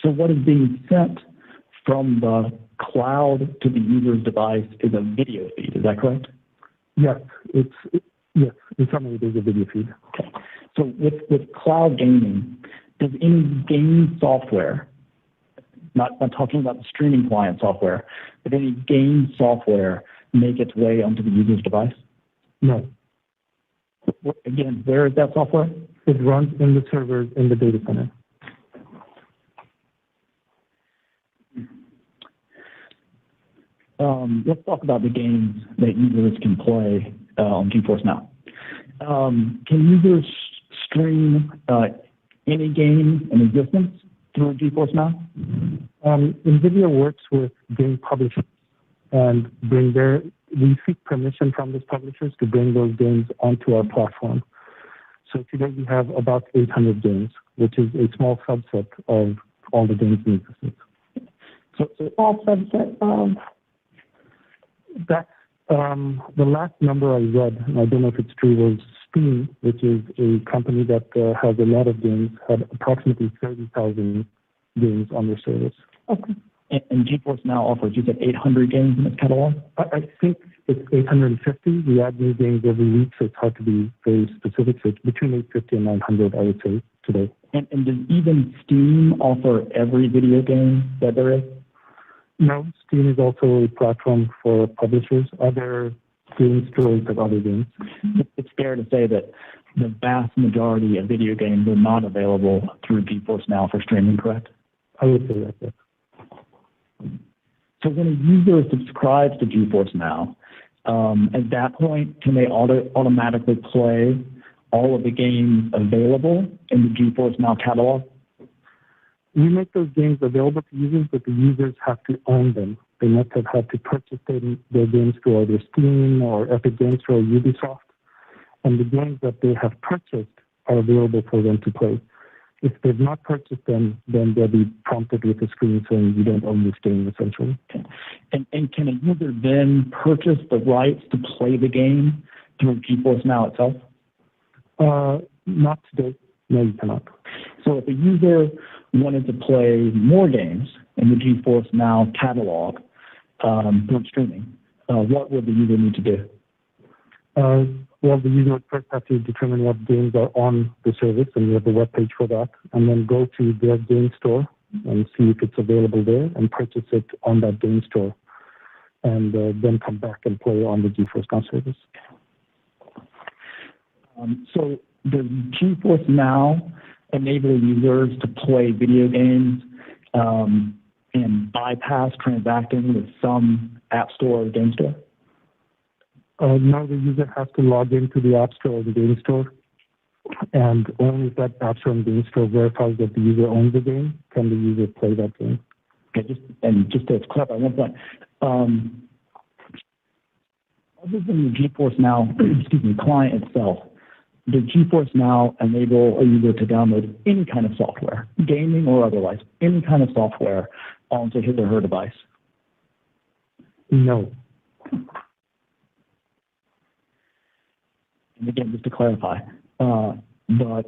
So what is being sent from the cloud to the user's device is a video feed. Is that correct? Yes, yes. In summary, it is a video feed. Okay. So with cloud gaming, does any game software, not talking about the streaming client software, but any game software make its way onto the user's device? No. Again, where is that software? It runs in the servers in the data center. Let's talk about the games that users can play on GeForce Now. Can users stream any game in existence through GeForce Now? NVIDIA works with game publishers and we seek permission from those publishers to bring those games onto our platform. So today we have about 800 games, which is a small subset of all the games in existence. So small subset of? That's the last number I read, and I don't know if it's true, was Steam, which is a company that has a lot of games, had approximately 30,000 games on their service. Okay. And GeForce Now offers, you said 800 games in its catalog? I think it's 850. We add new games every week, so it's hard to be very specific. So it's between 850 and 900, I would say, today. And does even Steam offer every video game that there is? No, Steam is also a platform for publishers. Other game stores have other games. It's fair to say that the vast majority of video games are not available through GeForce Now for streaming, correct? I would say that, yes. So when a user subscribes to GeForce Now, at that point, can they automatically play all of the games available in the GeForce Now catalog? We make those games available to users, but the users have to own them. They must have had to purchase their games through either Steam or Epic Games Store or Ubisoft. And the games that they have purchased are available for them to play. If they've not purchased them, then they'll be prompted with a screen saying you don't own this game, essentially. Okay. And can a user then purchase the rights to play the game through GeForce Now itself? Not today. No, you cannot. So if a user wanted to play more games in the GeForce Now catalog through streaming, what would the user need to do? Well, the user would first have to determine what games are on the service, and we have a web page for that, and then go to their game store and see if it's available there and purchase it on that game store, and then come back and play on the GeForce Now service. So does GeForce Now enable users to play video games and bypass transacting with some app store or game store? No, the user has to log into the App Store or the Game Store, and only if that App Store and Game Store verifies that the user owns the game, can the user play that game. Okay, just to clarify one point, other than the GeForce Now client itself, does GeForce Now enable a user to download any kind of software, gaming or otherwise, any kind of software onto his or her device? No. And again, just to clarify, the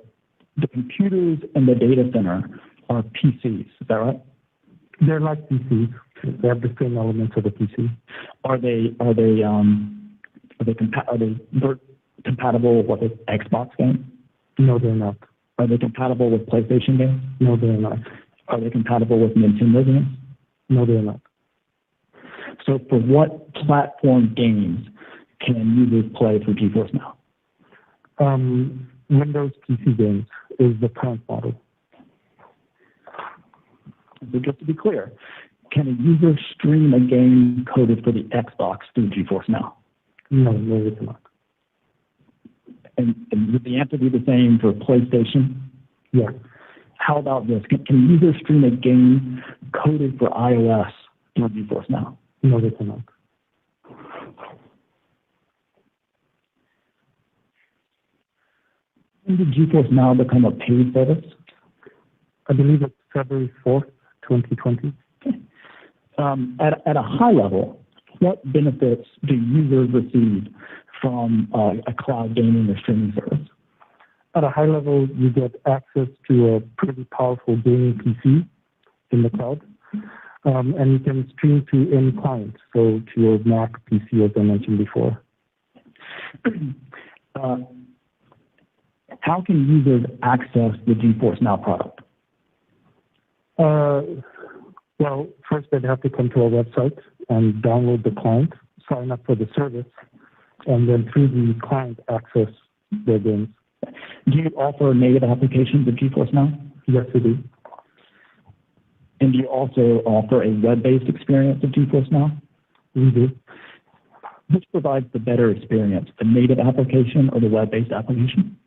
computers in the data center are PCs. Is that right? They're like PCs. They have the same elements of a PC. Are they compatible with Xbox games? No, they're not. Are they compatible with PlayStation games? No, they're not. Are they compatible with Nintendo games? No, they're not. So for what platform games can users play through GeForce Now? Windows PC games is the current model. So just to be clear, can a user stream a game coded for the Xbox through GeForce Now? No, it cannot. And would the answer be the same for PlayStation? Yes. How about this? Can a user stream a game coded for iOS through GeForce Now? No, they cannot. When did GeForce Now become a paid service? I believe it's February 4th, 2020. Okay. At a high level, what benefits do users receive from a cloud gaming or streaming service? At a high level, you get access to a pretty powerful gaming PC, in the cloud. And you can stream to any client, so to your Mac, PC, as I mentioned before. How can users access the GeForce Now product? Well, first they'd have to come to our website and download the client, sign up for the service, and then through the client access their games. Do you offer native applications of GeForce Now? Yes, we do. And do you also offer a web-based experience of GeForce Now? We do. Which provides the better experience, the native application or the web-based application?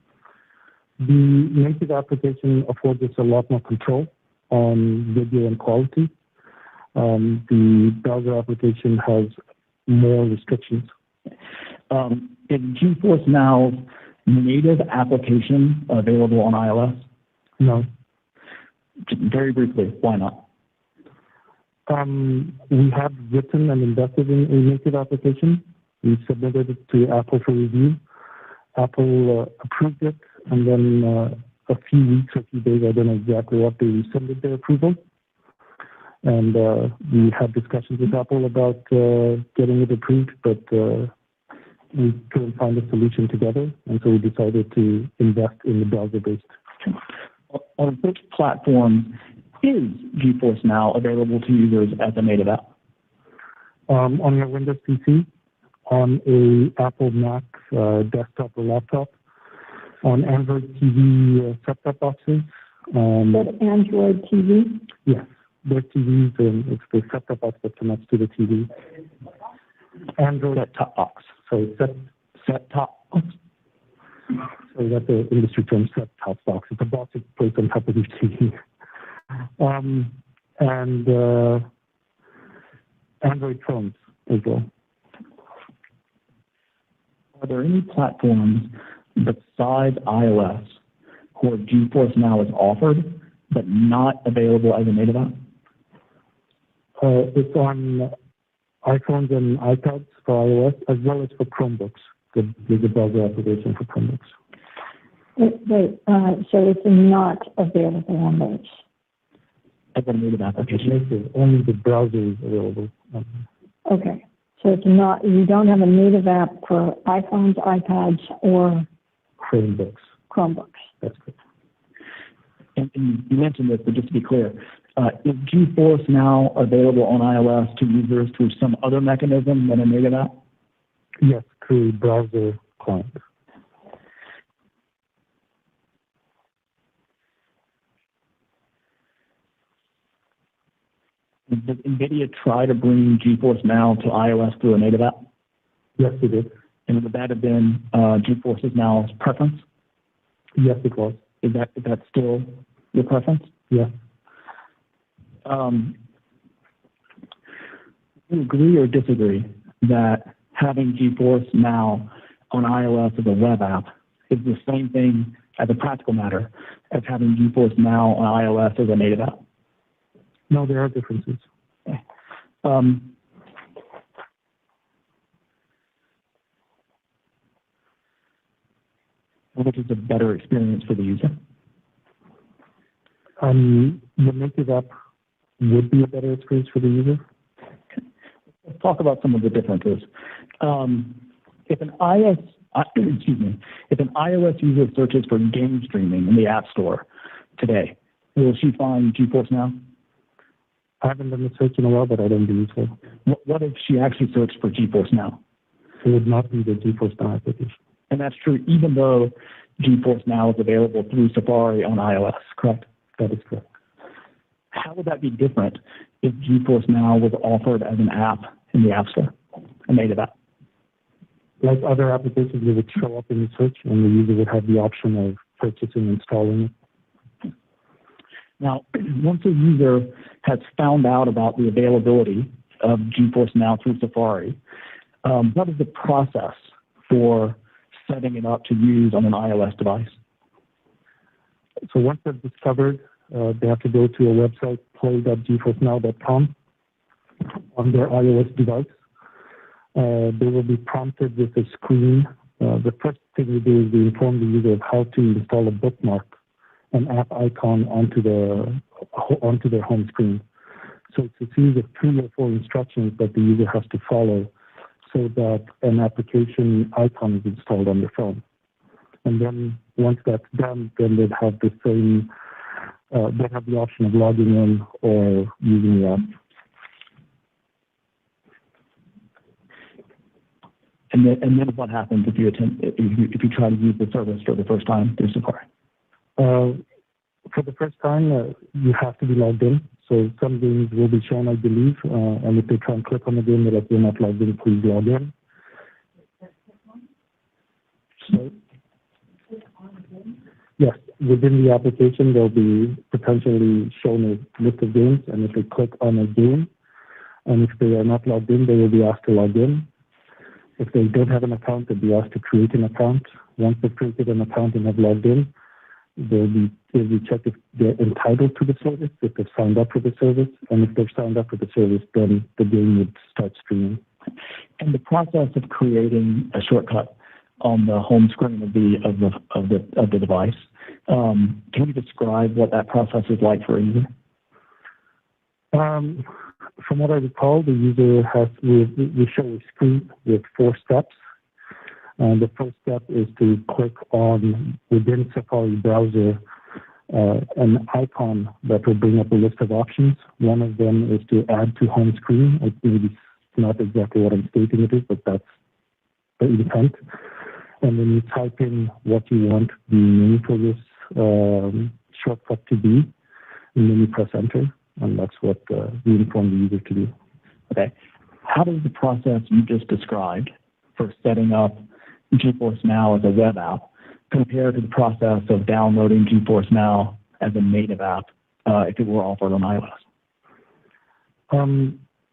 The native application affords us a lot more control on video and quality. The browser application has more restrictions. Is GeForce Now's native application available on iOS? No. Very briefly, why not? We have written and invested in a native application. We submitted it to Apple for review. Apple approved it, and then a few weeks, a few days, I don't know exactly what, they rescinded their approval. And we had discussions with Apple about getting it approved, but we couldn't find a solution together, and so we decided to invest in the browser-based. On which platform is GeForce Now available to users as a native app? On your Windows PC, on a Apple Mac desktop or laptop, on Android TV set-top boxes. That Android TV? Yes, there's TVs, and it's the set-top box that connects to the TV. Android Set-top box. Sorry, set-top box. So that's the industry term, set-top box. It's a box that plays on top of your TV. And Android phones as well. Are there any platforms besides iOS where GeForce Now is offered but not available as a native app? It's on iPhones and iPads for iOS, as well as for Chromebooks. There's a browser application for Chromebooks. Wait, so it's not available on those? As a native application? Only the browser is available. Okay, so it's not, you don't have a native app for iPhones, iPads, or Chromebooks. Chromebooks? That's good. And you mentioned this, but just to be clear, is GeForce Now available on iOS to users through some other mechanism than a native app? Yes, through browser client. Did NVIDIA try to bring GeForce Now to iOS through a native app? Yes, it did. And would that have been GeForce Now's preference? Yes, it was. Is that still your preference? Yes. Do you agree or disagree that having GeForce Now on iOS as a web app is the same thing as a practical matter as having GeForce Now on iOS as a native app? No, there are differences. Okay. Which is a better experience for the user? The native app would be a better experience for the user. Okay. Let's talk about some of the differences. If an iOS user searches for game streaming in the App Store today, will she find GeForce Now? I haven't done the search in a while, but I don't believe so. What if she actually searched for GeForce Now? It would not be the GeForce Now application. And that's true even though GeForce Now is available through Safari on iOS, correct? That is correct. How would that be different if GeForce Now was offered as an app in the App Store, a native app? Like other applications, it would show up in the search, and the user would have the option of purchasing and installing it. Now, once a user has found out about the availability of GeForce Now through Safari, what is the process for setting it up to use on an iOS device? So once they've discovered, they have to go to a website, play.geforcenow.com, on their iOS device. They will be prompted with a screen. The first thing we do is we inform the user of how to install a bookmark, an app icon onto the onto their home screen. So it's a series of 3 or 4 instructions that the user has to follow so that an application icon is installed on their phone. And then once that's done, then they'd have the same, they have the option of logging in or using the app. And then what happens if you try to use the service for the first time through Safari? For the first time, you have to be logged in. So some games will be shown, I believe, and if they try and click on the game, they're like, you're not logged in, please log in. So, yes, within the application, they'll be potentially shown a list of games, and if they click on a game, and if they are not logged in, they will be asked to log in. If they don't have an account, they'll be asked to create an account. Once they've created an account and have logged in, they'll be checked if they're entitled to the service, if they've signed up for the service, and if they've signed up for the service, then the game would start streaming. And the process of creating a shortcut on the home screen of the device, can you describe what that process is like for a user? From what I recall, the user we show a screen with 4 steps. The first step is to click on, within Safari browser, an icon that will bring up a list of options. One of them is to add to home screen. It maybe not exactly what I'm stating it is, but that's the intent. And then you type in what you want the name for this shortcut to be, and then you press enter, and that's what we inform the user to do. Okay. How does the process you just described for setting up GeForce Now as a web app compare to the process of downloading GeForce Now as a native app if it were offered on iOS?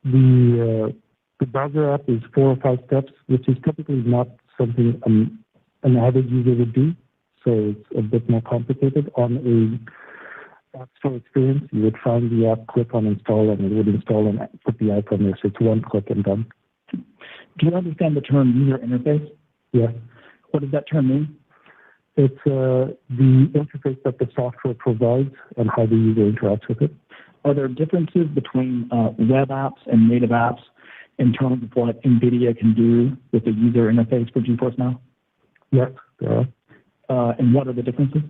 The browser app is 4 or 5 steps, which is typically not something an average user would do. So it's a bit more complicated. On a App Store experience, you would find the app, click on install, and it would install and put the icon there. So it's one click and done. Do you understand the term user interface? Yes. What does that term mean? It's the interface that the software provides and how the user interacts with it. Are there differences between web apps and native apps in terms of what NVIDIA can do with the user interface for GeForce Now? Yes, there are. And what are the differences?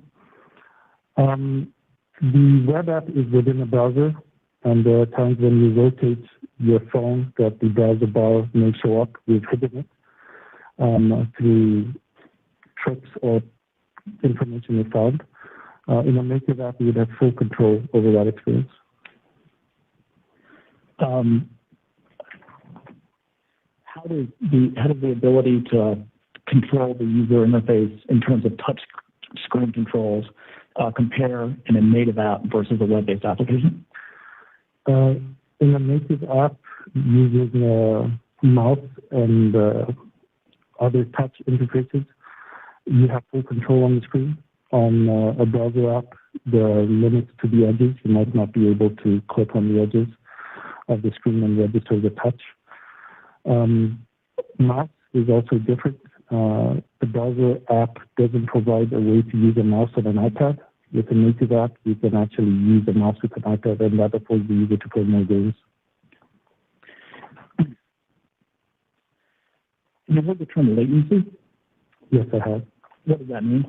The web app is within a browser, and there are times when you rotate your phone that the browser bar may show up. We've hidden it through tricks or information we found. In a native app, you would have full control over that experience. How does the ability to control the user interface in terms of touch screen controls compare in a native app versus a web-based application? In a native app, using a mouse and other touch interfaces, you have full control on the screen. On a browser app, there are limits to the edges. You might not be able to click on the edges of the screen and register the touch. Mouse is also different. The browser app doesn't provide a way to use a mouse on an iPad. With a native app, you can actually use a mouse with an iPad, and that affords the user to play more games. You heard the term latency? Yes, I have. What does that mean?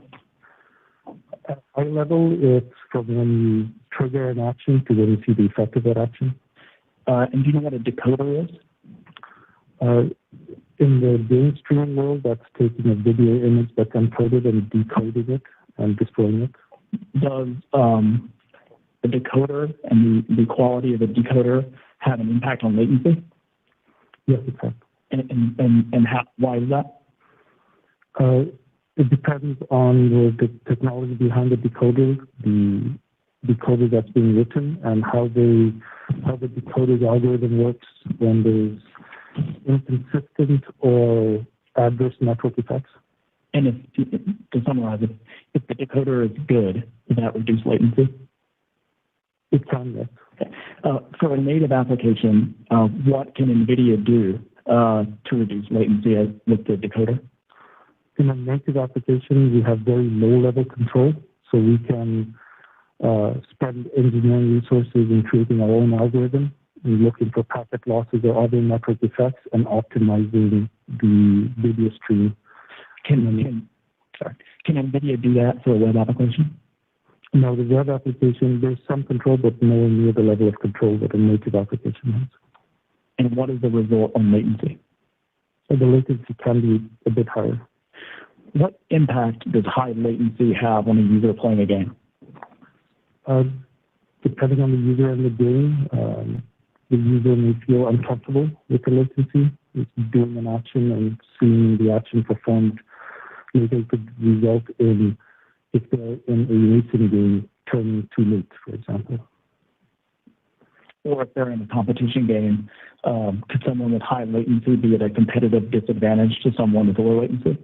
At high level, it's from when you trigger an action to when you see the effect of that action. And do you know what a decoder is? In the game streaming world, that's taking a video image that's encoded and decoding it and displaying it. Does the decoder and the quality of the decoder have an impact on latency? Yes, it has. And how, why is that? It depends on the technology behind the decoder decoder that's being written, and how the decoder's algorithm works when there's inconsistent or adverse network effects. And to summarize it, if the decoder is good, does that reduce latency? It can, yes. Okay. For a native application, what can NVIDIA do to reduce latency with the decoder? In a native application, we have very low-level control, so we can spend engineering resources in creating our own algorithm, and looking for packet losses or other network effects, and optimizing the video stream. Can NVIDIA do that for a web application? No, the web application, there's some control, but nowhere near the level of control that a native application has. And what is the result on latency? So the latency can be a bit higher. What impact does high latency have on a user playing a game? Depending on the user and the game, the user may feel uncomfortable with the latency. It's doing an action and seeing the action performed later could result in, if they're in a racing game, turning too late, for example. Or if they're in a competition game, could someone with high latency be at a competitive disadvantage to someone with low latency?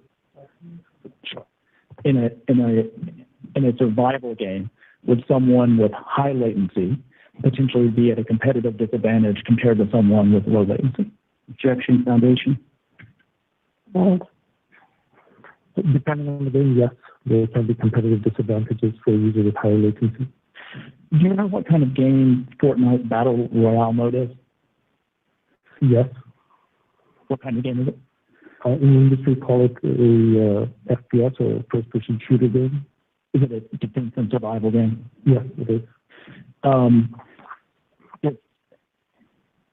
Sure. In a survival game, would someone with high latency potentially be at a competitive disadvantage compared to someone with low latency? Objection, Foundation? Right. Depending on the game, yes, there can be competitive disadvantages for a user with higher latency. Do you know what kind of game Fortnite Battle Royale mode is? Yes. What kind of game is it? In the industry, call it a FPS or first-person shooter game. Is it a defense and survival game? Yes, it is.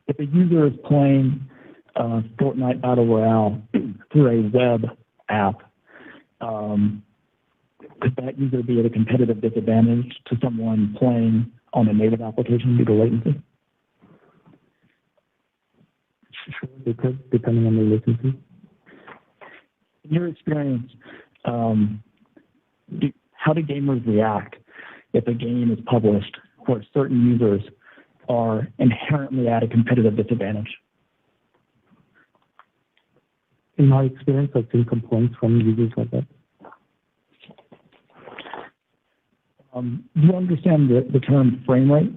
If a user is playing Fortnite Battle Royale through a web app, could that user be at a competitive disadvantage to someone playing on a native application due to latency? Sure, they could, depending on the latency. In your experience, how do gamers react if a game is published where certain users are inherently at a competitive disadvantage? In my experience, I've seen complaints from users like that. Do you understand the term frame rate?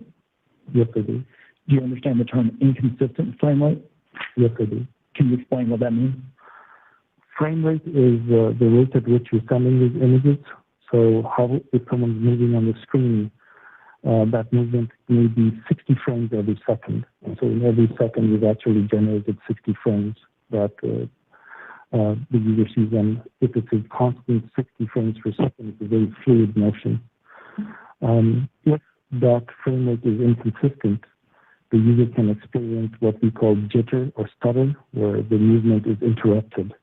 Yes, I do. Do you understand the term inconsistent frame rate? Yes, I do. Can you explain what that means? Frame rate is the rate at which you're sending these images. So how, if someone's moving on the screen, that movement may be 60 frames every second. And so in every second, we've actually generated 60 frames that the user sees. And if it's a constant 60 frames per second, it's a very fluid motion. If that frame rate is inconsistent, the user can experience what we call jitter or stutter, where the movement is interrupted.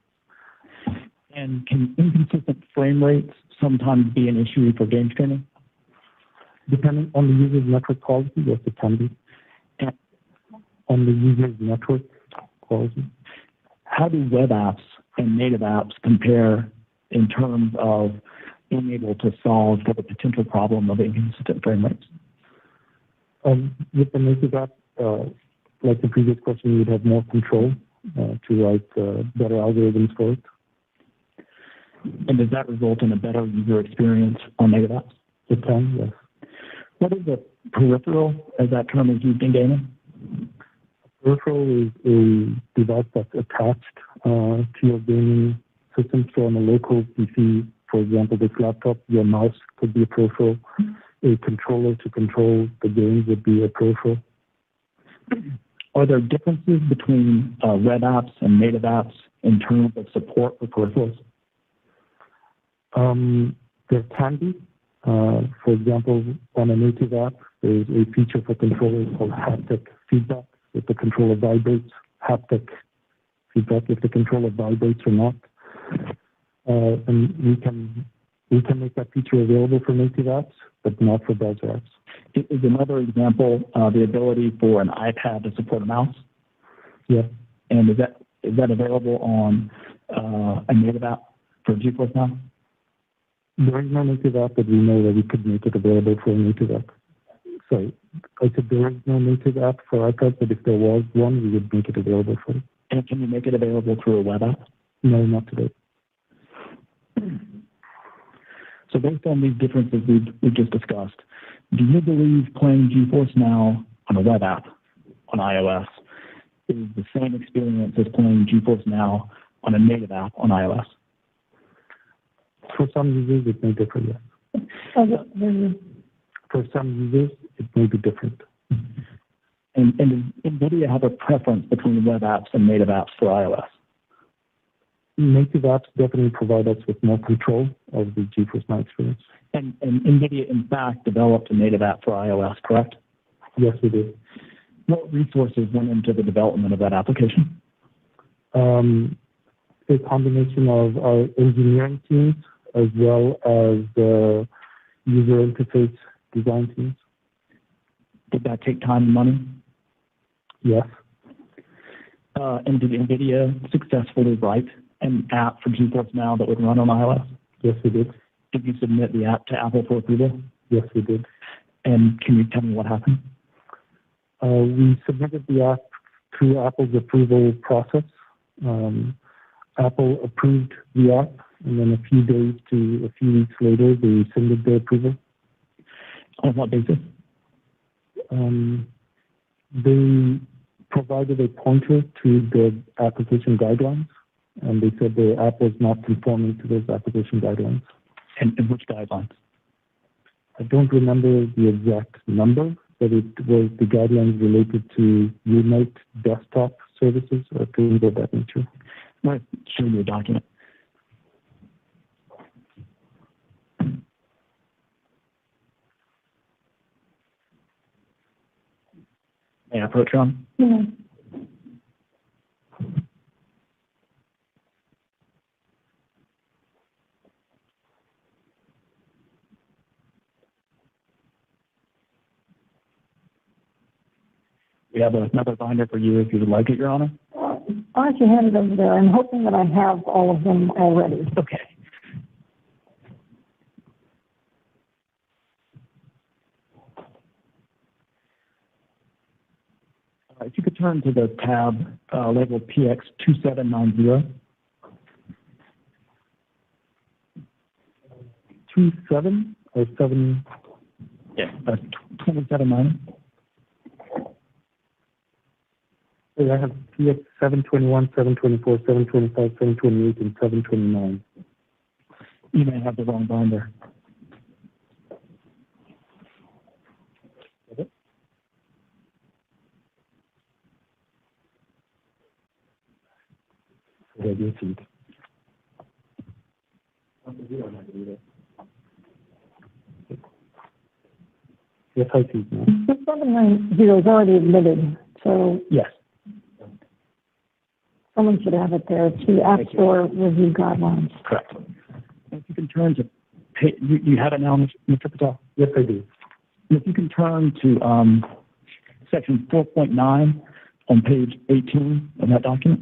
And can inconsistent frame rates sometimes be an issue for game streaming? Depending on the user's network quality, yes, it can be. And on the user's network quality. How do web apps and native apps compare in terms of being able to solve for the potential problem of inconsistent frame rates? With the native app, like the previous question, you would have more control to write better algorithms for it. And does that result in a better user experience on native apps? It can, yes. What is a peripheral, as that term is used in gaming? A peripheral is a device that's attached to your gaming system. So on a local PC, for example, this laptop, your mouse could be a peripheral. A controller to control the game would be a peripheral. Are there differences between web apps and native apps in terms of support for peripherals? There can be. For example, on a native app, there's a feature for controllers called haptic feedback. If the controller vibrates, haptic feedback if the controller vibrates or not. And we can make that feature available for native apps, but not for browser apps. Is another example the ability for an iPad to support a mouse? Yeah. And is that available on a native app for GeForce Now? There is no native app, but we know that we could make it available for a native app. Sorry, I said there is no native app for iPad, but if there was one, we would make it available for it. And can you make it available through a web app? No, not today. So based on these differences we've just discussed, do you believe playing GeForce Now on a web app on iOS is the same experience as playing GeForce Now on a native app on iOS? For some users, it may differ, yes. For some users, it may be different. And does NVIDIA have a preference between web apps and native apps for iOS? Native apps definitely provide us with more control of the GeForce Now experience. And NVIDIA, in fact, developed a native app for iOS, correct? Yes, we did. What resources went into the development of that application? A combination of our engineering teams as well as the user interface design teams. Did that take time and money? Yes. And did NVIDIA successfully write an app for GeForce Now that would run on iOS? Yes, we did. Did you submit the app to Apple for approval? Yes, we did. And can you tell me what happened? We submitted the app through Apple's approval process. Apple approved the app, and then a few days to a few weeks later, they rescinded the approval. On what basis? They provided a pointer to the application guidelines, and they said the app was not conforming to those application guidelines. And which guidelines? I don't remember the exact number, but it was the guidelines related to remote desktop services or things of that nature. I'm going to show you a document. May I approach, Ron? Yeah. We have another binder for you if you would like it, Your Honor. Why don't you hand it over there? I'm hoping that I have all of them already. Okay. If you could turn to the tab labeled PX2790. 27 or 7? Yeah, that's 2790. I have PX 721, 724, 725, 728, and 729. You may have the wrong binder. Yes, I see. 790 is already admitted, so Yes. someone should have it there. It's the App Store review guidelines. Correct. If you can turn to, you have it now, Mr. Patel? Yes, I do. If you can turn to section 4.9 on page 18 of that document.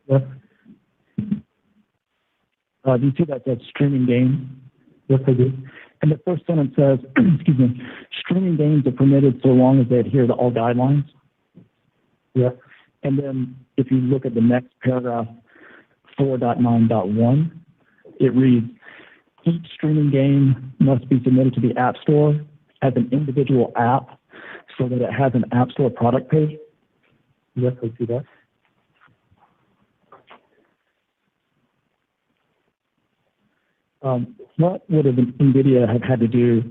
Yes. Do you see that says streaming games? Yes, I do. And the first sentence says, excuse me, streaming games are permitted so long as they adhere to all guidelines. Yes. And then if you look at the next paragraph, 4.9.1, it reads, each streaming game must be submitted to the App Store as an individual app so that it has an App Store product page. Yes, I see that. What would NVIDIA have had to do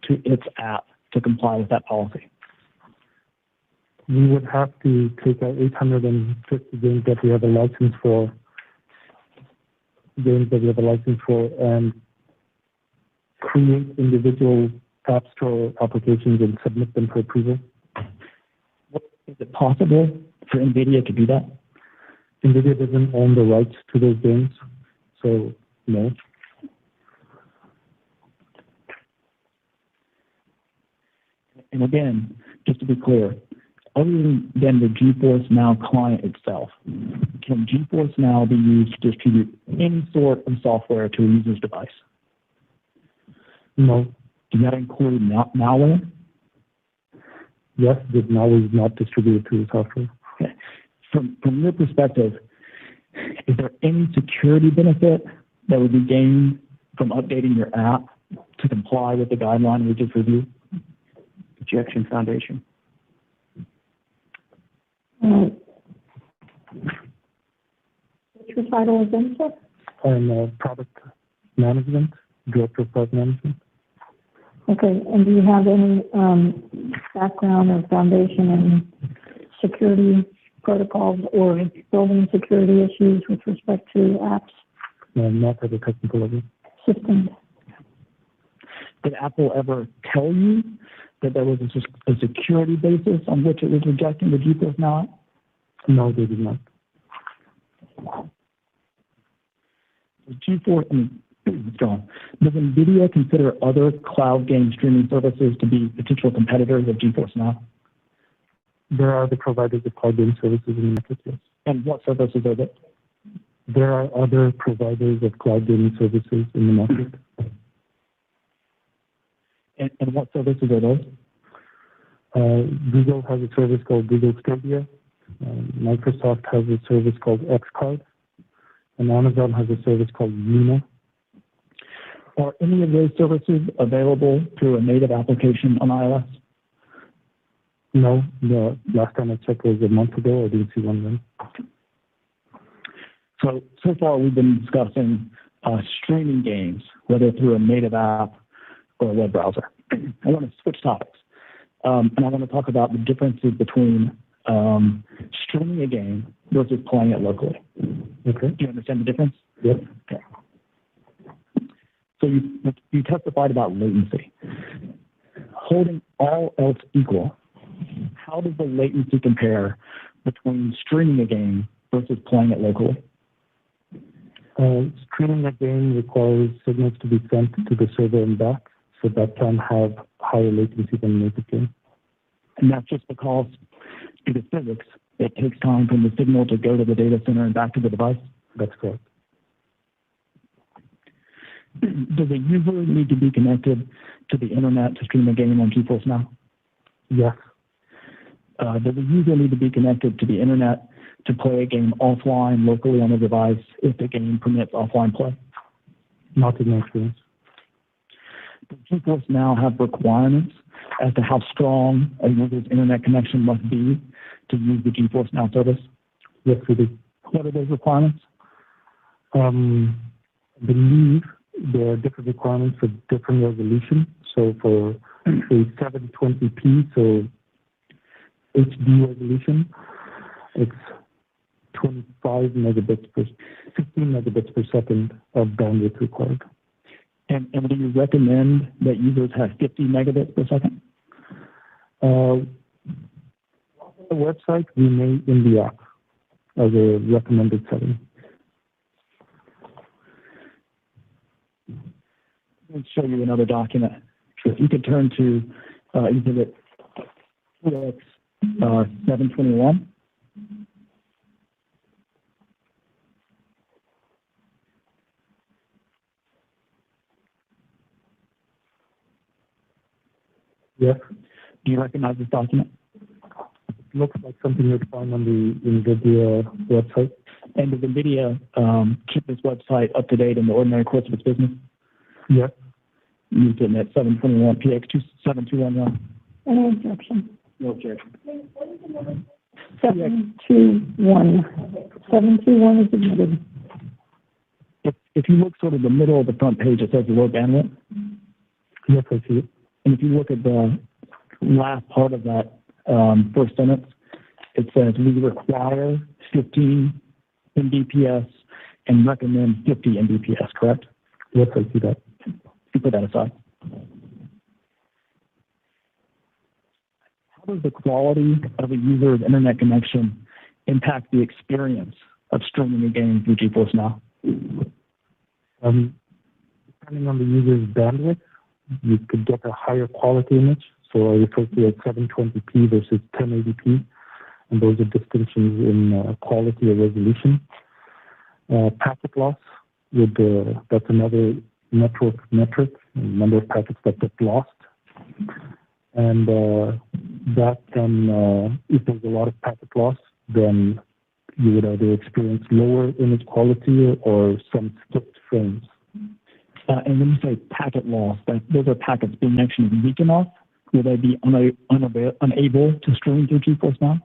to its app to comply with that policy? We would have to take our 850 games that we have a license for, and create individual App Store applications and submit them for approval. Is it possible for NVIDIA to do that? NVIDIA doesn't own the rights to those games, so no. And again, just to be clear, other than the GeForce Now client itself, can GeForce Now be used to distribute any sort of software to a user's device? No. Does that include malware? Yes, the malware is not distributed to the software. Okay. From your perspective, is there any security benefit that would be gained from updating your app to comply with the guideline we just reviewed? Objection Foundation. your title again, sir? I'm product management, director of product management. Okay, and do you have any background or foundation in security protocols or building security issues with respect to apps? No, not at a technical level. Systems. Did Apple ever tell you that there was a security basis on which it was rejecting the GeForce Now app? No, they did not. John, does NVIDIA consider other cloud game streaming services to be potential competitors of GeForce Now? There are the providers of cloud game services in the market, yes. And what services are they? There are other providers of cloud gaming services in the market. And what services are those? Google has a service called Google Stadia. Microsoft has a service called xCloud. And Amazon has a service called Luna. Are any of those services available through a native application on iOS? No, the last time I checked was a month ago. I didn't see one then. So far we've been discussing streaming games, whether through a native app or a web browser. I want to switch topics, and I want to talk about the differences between streaming a game versus playing it locally. Okay. Do you understand the difference? Yes. Okay. So you testified about latency. Holding all else equal, how does the latency compare between streaming a game versus playing it locally? Streaming a game requires signals to be sent to the server and back, so that can have higher latency than a native game. And that's just because, due to physics, it takes time for the signal to go to the data center and back to the device? That's correct. Does a user need to be connected to the internet to stream a game on GeForce Now? Yes. Does a user need to be connected to the internet to play a game offline locally on the device if the game permits offline play? Not in my experience. Does GeForce Now have requirements as to how strong a user's internet connection must be to use the GeForce Now service? Yes, we do. What are those requirements? I believe there are different requirements for different resolution. So for a 720p, so HD resolution, it's 15 megabits per second of bandwidth required. And do you recommend that users have 50 megabits per second? On the website, we may in the app as a recommended setting. Let me show you another document. If you could turn to Exhibit 721. Yes. Do you recognize this document? It looks like something you'd find on the NVIDIA website. And does NVIDIA keep this website up to date in the ordinary course of its business? Yes. You can at 721 PX7211. Any objection? No objection. 721. 721 is admitted. If you look sort of the middle of the front page, it says low bandwidth. Yes, I see it. And if you look at the last part of that first sentence, it says we require 15 Mbps and recommend 50 Mbps, correct? Yes, I see that. You put that aside. How does the quality of a user's internet connection impact the experience of streaming a game through GeForce Now? Depending on the user's bandwidth, you could get a higher quality image. So I refer to it as 720p versus 1080p. And those are distinctions in quality or resolution. Packet loss, that's another network metric, number of packets that get lost. And that can, if there's a lot of packet loss, then you would either experience lower image quality or some skipped frames. And when you say packet loss, those are packets being actually weak enough? Will they be unable to stream through GeForce Now?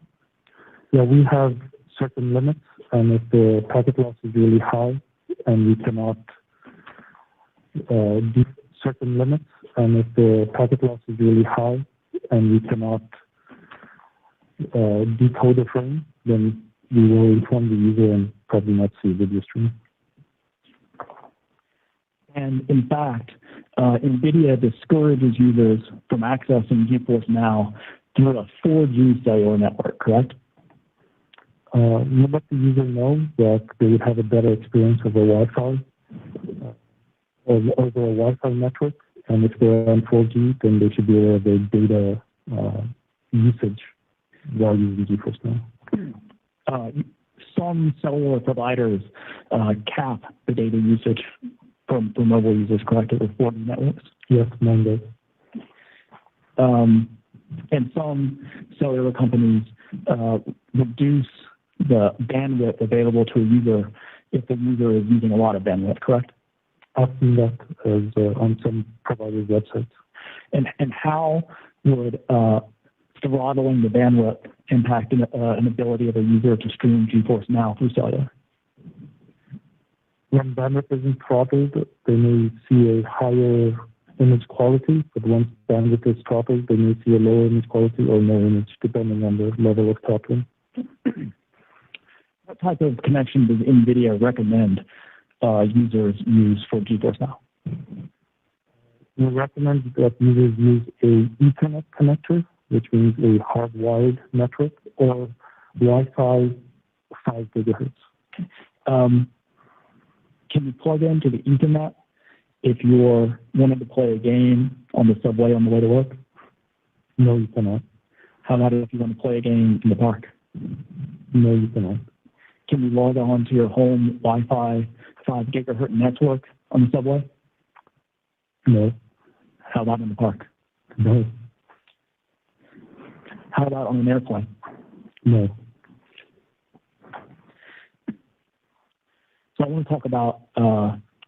Yeah, we have certain limits and if the packet loss is really high, and we cannot do certain limits, and if the packet loss is really high, and we cannot decode a frame, then we will inform the user and probably not see a video stream. And in fact, NVIDIA discourages users from accessing GeForce Now through a 4G cellular network, correct? We let the user know that they would have a better experience over Wi-Fi, or over a Wi-Fi network, and if they're on 4G, then they should be aware of their data usage while using GeForce Now. Some cellular providers cap the data usage for mobile users, correct, over 4G networks? Yes, mine does. And some cellular companies reduce the bandwidth available to a user if the user is using a lot of bandwidth, correct? I've seen that as on some providers' websites. And how would throttling the bandwidth impact an ability of a user to stream GeForce Now through cellular? When bandwidth isn't throttled, they may see a higher image quality, but once bandwidth is throttled, they may see a lower image quality or no image, depending on the level of throttling. What type of connection does NVIDIA recommend users use for GeForce Now? We recommend that users use a Ethernet connector, which means a hardwired network, or Wi-Fi 5 gigahertz. Can you plug into the Ethernet if you're wanting to play a game on the subway on the way to work? No, you cannot. How about if you want to play a game in the park? No, you cannot. Can you log on to your home Wi-Fi 5 gigahertz network on the subway? No. How about in the park? No. How about on an airplane? No. So I want to talk about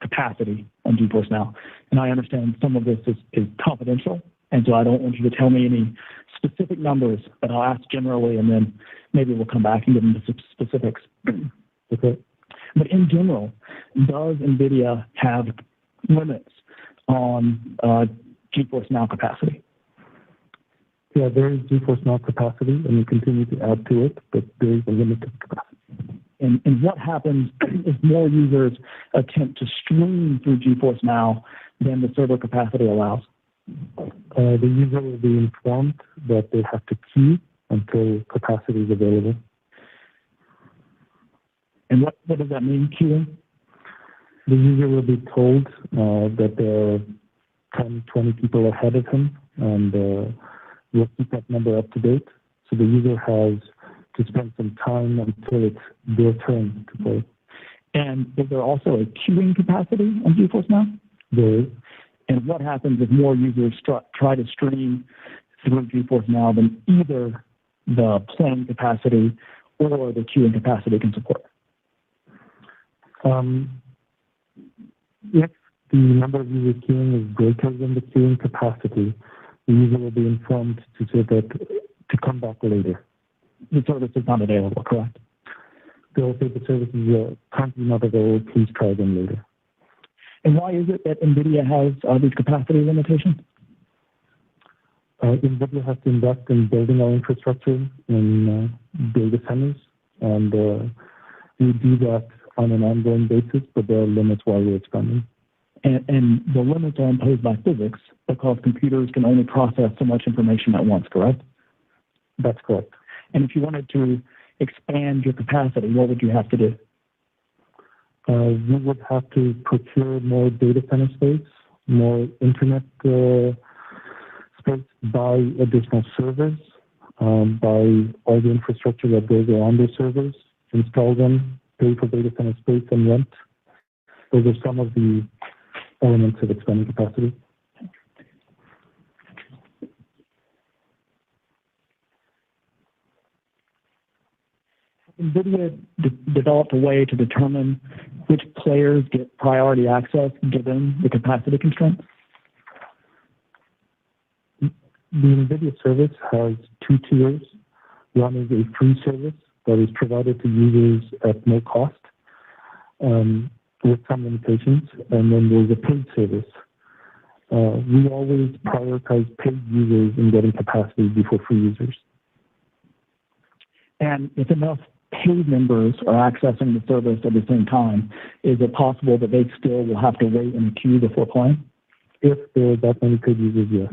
capacity on GeForce Now. And I understand some of this is confidential, and so I don't want you to tell me any specific numbers, but I'll ask generally, and then maybe we'll come back and get into specifics. Okay. But in general, does NVIDIA have limits on GeForce Now capacity? Yeah, there is GeForce Now capacity, and we continue to add to it, but there is a limited capacity. And what happens if more users attempt to stream through GeForce Now than the server capacity allows? The user will be informed that they have to queue until capacity is available. And what does that mean, queuing? The user will be told that there are 10, 20 people ahead of him, and we'll keep that number up to date. So the user has to spend some time until it's their turn to play. And is there also a queuing capacity on GeForce Now? There is. And what happens if more users try to stream through GeForce Now than either the playing capacity or the queuing capacity can support? If the number of users queuing is greater than the queuing capacity, the user will be informed to say that to come back later. The service is not available, correct? They'll say the service is currently not available, please try again later. And why is it that NVIDIA has these capacity limitations? NVIDIA has to invest in building our infrastructure in data centers, and we do that on an ongoing basis, but there are limits while we're expanding. And the limits are imposed by physics because computers can only process so much information at once, correct? That's correct. And if you wanted to expand your capacity, what would you have to do? We would have to procure more data center space, more internet space, buy additional servers, buy all the infrastructure that goes around those servers, install them, pay for data center space, and rent. Those are some of the elements of expanding capacity. NVIDIA developed a way to determine which players get priority access given the capacity constraints? The NVIDIA service has two tiers. One is a free service that is provided to users at no cost, with some limitations, and then there's a paid service. We always prioritize paid users in getting capacity before free users. And if enough paid members are accessing the service at the same time, is it possible that they still will have to wait in a queue before playing? If there are that many paid users, yes.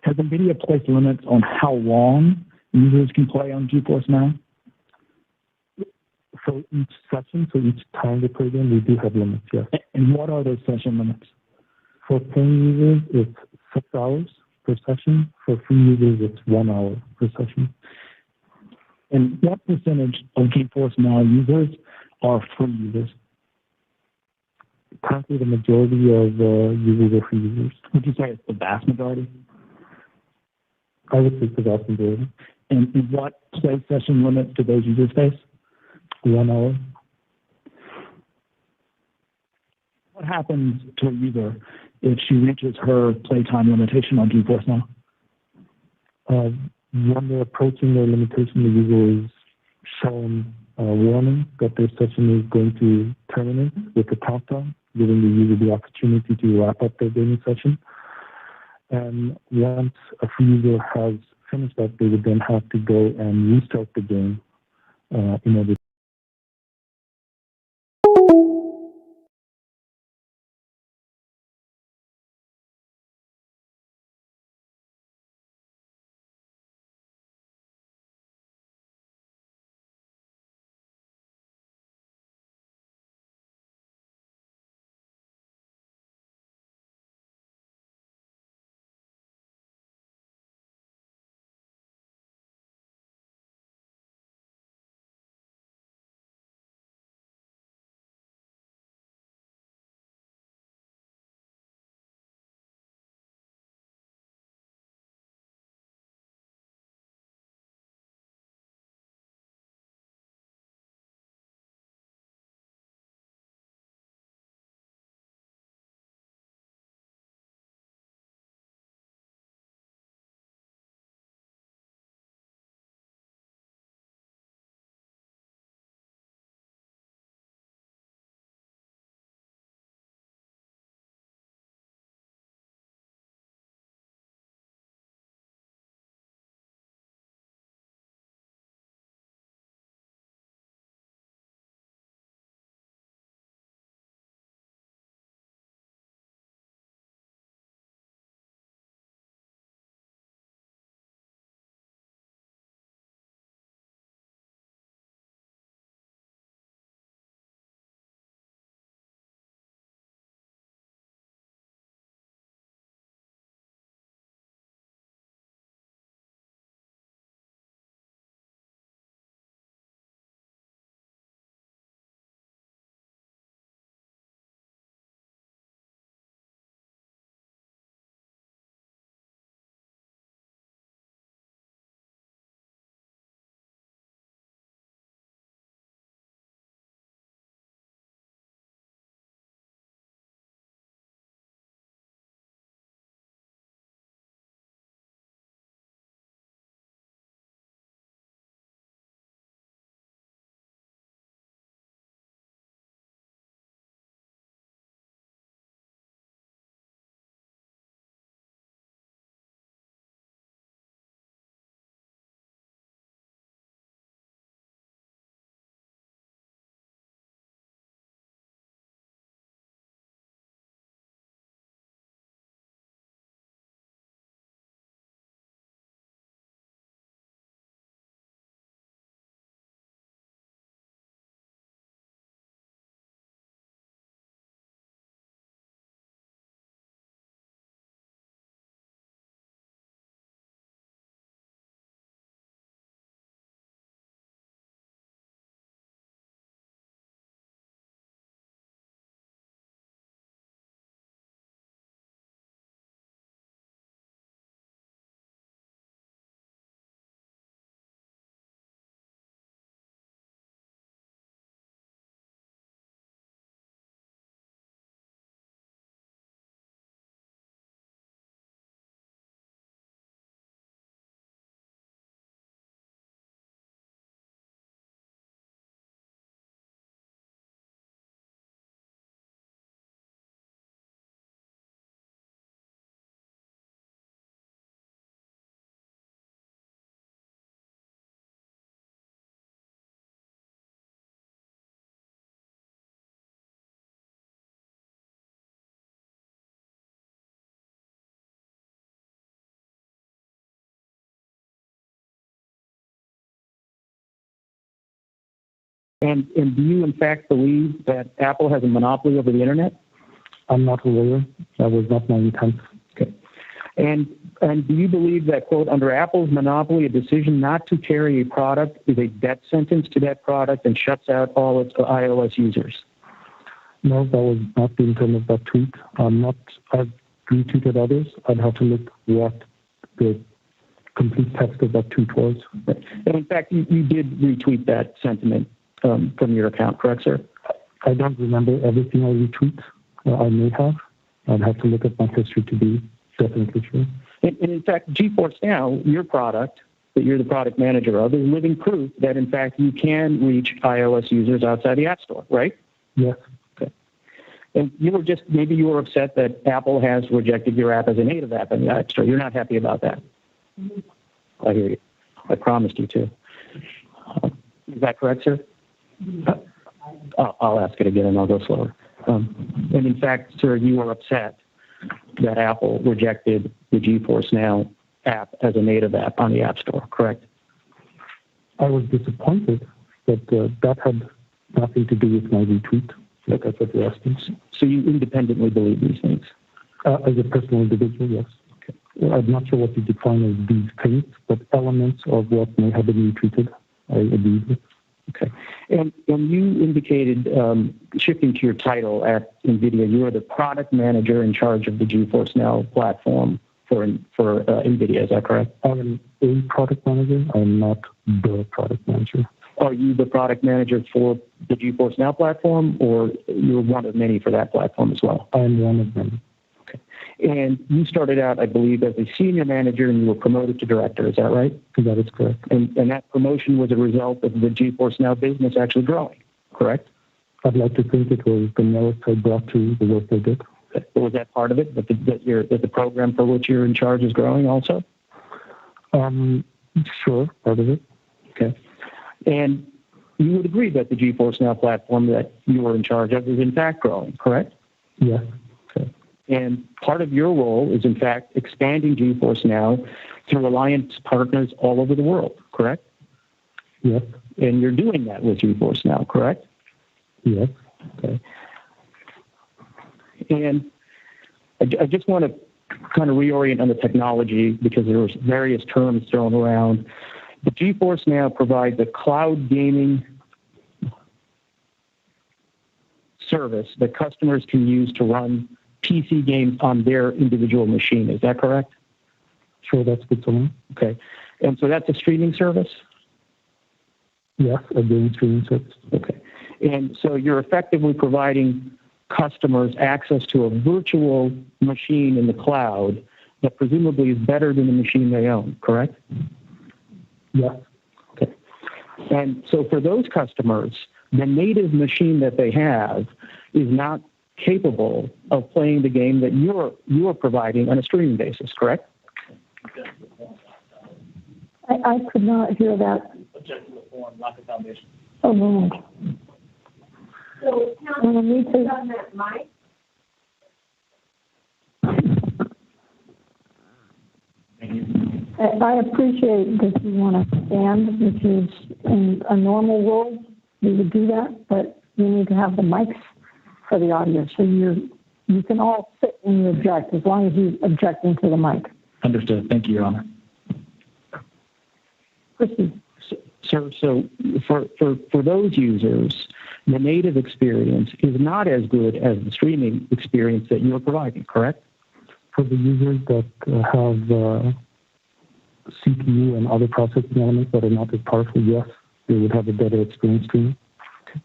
Has NVIDIA placed limits on how long users can play on GeForce Now? For each session, so each time they play them, we do have limits, yes. And what are those session limits? For paying users, it's 6 hours per session. For free users, it's 1 hour per session. And what percentage of GeForce Now users are free users? Currently, the majority of users are free users. Would you say it's the vast majority? I would say it's the vast majority. And what play session limits do those users face? 1 hour. What happens to a user if she reaches her playtime limitation on GeForce Now? When they're approaching their limitation, the user is shown a warning that their session is going to terminate with a countdown, giving the user the opportunity to wrap up their gaming session. And once a free user has finished that, they would then have to go and restart the game in order And do you, in fact, believe that Apple has a monopoly over the Internet? I'm not aware. That was not my intent. Okay. And do you believe that, quote, under Apple's monopoly, a decision not to carry a product is a death sentence to that product and shuts out all its iOS users? No, that was not the intent of that tweet. I've retweeted others. I'd have to look what the complete text of that tweet was. Right. And in fact, you did retweet that sentiment from your account, correct, sir? I don't remember everything I retweet. I may have. I'd have to look at my history to be definitely sure. And in fact, GeForce Now, your product that you're the product manager of, is living proof that, in fact, you can reach iOS users outside the App Store, right? Yes. Okay. And maybe you were upset that Apple has rejected your app as a native app in the App Store. You're not happy about that. I hear you. I promised you to. Is that correct, sir? I'll ask it again and I'll go slower. And in fact, sir, you were upset that Apple rejected the GeForce Now app as a native app on the App Store, correct? I was disappointed, but that had nothing to do with my retweet. Like I said, you're asking. So you independently believe these things? As a personal individual, yes. Okay. I'm not sure what you define as these things, but elements of what may have been retweeted, I agree with. Okay. And you indicated, shifting to your title at NVIDIA, you are the product manager in charge of the GeForce Now platform for NVIDIA. Is that correct? I'm a product manager. I'm not the product manager. Are you the product manager for the GeForce Now platform, or you're one of many for that platform as well? I'm one of many. Okay. And you started out, I believe, as a senior manager, and you were promoted to director. Is that right? That is correct. And that promotion was a result of the GeForce Now business actually growing, correct? I'd like to think it was the merits I brought to the work I did. Was that part of it, that the program for which you're in charge is growing also? Sure, part of it. Okay. And you would agree that the GeForce Now platform that you were in charge of is in fact growing, correct? Yes. Okay. And part of your role is in fact expanding GeForce Now through alliance partners all over the world, correct? Yes. And you're doing that with GeForce Now, correct? Yes. Okay. And I just want to kind of reorient on the technology because there were various terms thrown around. The GeForce Now provides a cloud gaming service that customers can use to run PC games on their individual machine. Is that correct? Sure, that's good to know. Okay. And so that's a streaming service? Yes, a game streaming service. Okay. And so you're effectively providing customers access to a virtual machine in the cloud that presumably is better than the machine they own, correct? Yes. Okay. And so for those customers, the native machine that they have is not capable of playing the game that you're providing on a streaming basis, correct? I could not hear that. Objective of form, lack of foundation. Oh, no. So, Well, me too. on that mic? I appreciate that you want to stand, which is in a normal world, we would do that, but you need to have the mics for the audio. So you can all sit and you object as long as you object into the mic. Understood. Thank you, Your Honor. Proceed. So for those users, the native experience is not as good as the streaming experience that you're providing, correct? For the users that have CPU and other processing elements that are not as powerful, yes, they would have a better experience streaming. Okay.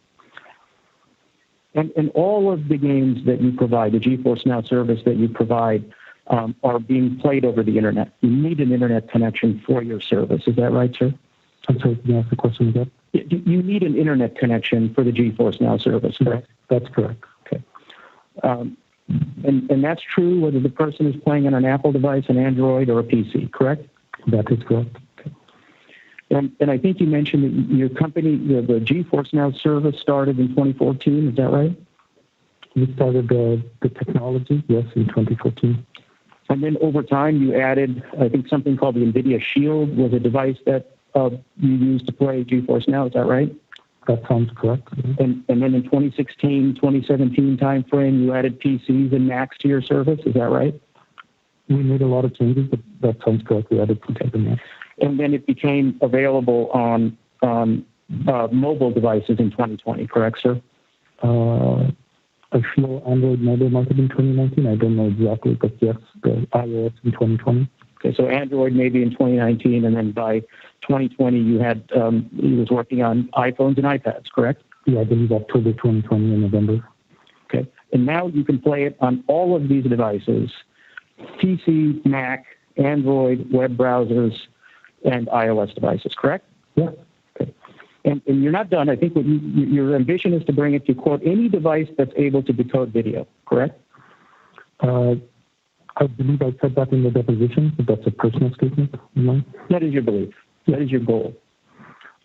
And all of the games that you provide, the GeForce Now service that you provide, are being played over the Internet. You need an Internet connection for your service. Is that right, sir? I'm sorry, can you ask the question again? You need an Internet connection for the GeForce Now service, correct? That's correct. Okay. And that's true whether the person is playing on an Apple device, an Android, or a PC, correct? That is correct. Okay. And I think you mentioned that your company, the GeForce Now service started in 2014, is that right? We started the technology, yes, in 2014. And then over time you added, I think, something called the NVIDIA Shield was a device that you used to play GeForce Now, is that right? That sounds correct. And then in 2016, 2017 timeframe, you added PCs and Macs to your service. Is that right? We made a lot of changes, but that sounds correct. We added PCs and Macs. And then it became available on mobile devices in 2020, correct, sir? I feel Android mobile might have been 2019. I don't know exactly, but yes, the iOS in 2020. Okay, so Android maybe in 2019, and then by 2020 you was working on iPhones and iPads, correct? Yeah, I believe October 2020 in November. Okay, and now you can play it on all of these devices, PC, Mac, Android, web browsers, and iOS devices, correct? Yeah. Okay. And you're not done. I think what your ambition is to bring it to, quote, any device that's able to decode video, correct? I believe I said that in the deposition, but that's a personal statement of mine. That is your belief. That is your goal.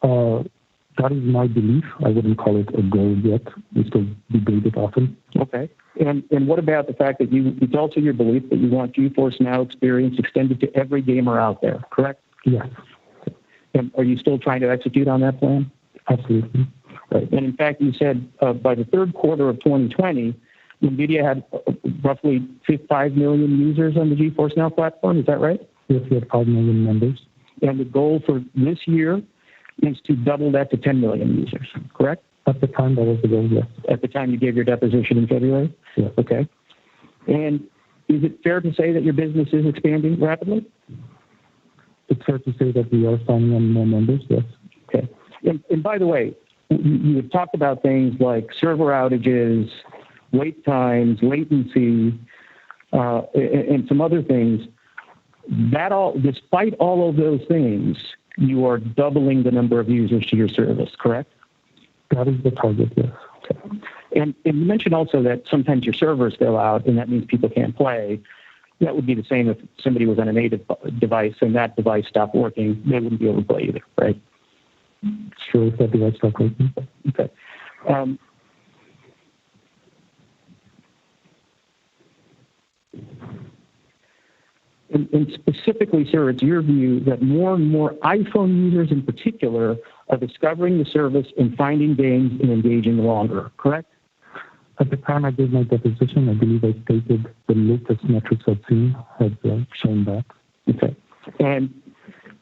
That is my belief. I wouldn't call it a goal yet. We still debate it often. Okay. And what about the fact that it's also your belief that you want GeForce Now experience extended to every gamer out there, correct? Yes. And are you still trying to execute on that plan? Absolutely. Right. And in fact, you said by the third quarter of 2020, NVIDIA had roughly 5 million users on the GeForce Now platform. Is that right? Yes, we had 5 million members. And the goal for this year is to double that to 10 million users, correct? At the time, that was the goal, yes. At the time you gave your deposition in February? Yes. Okay. And is it fair to say that your business is expanding rapidly? It's fair to say that we are signing on more members, yes. Okay. And by the way, you had talked about things like server outages, wait times, latency, and some other things. Despite all of those things, you are doubling the number of users to your service, correct? That is the target, yes. Okay. And you mentioned also that sometimes your servers go out, and that means people can't play. That would be the same if somebody was on a native device and that device stopped working, they wouldn't be able to play either, right? Sure, if that device stopped working. Okay. And specifically, sir, it's your view that more and more iPhone users in particular are discovering the service and finding games and engaging longer, correct? At the time I gave my deposition, I believe I stated the latest metrics I've seen had shown that. Okay. And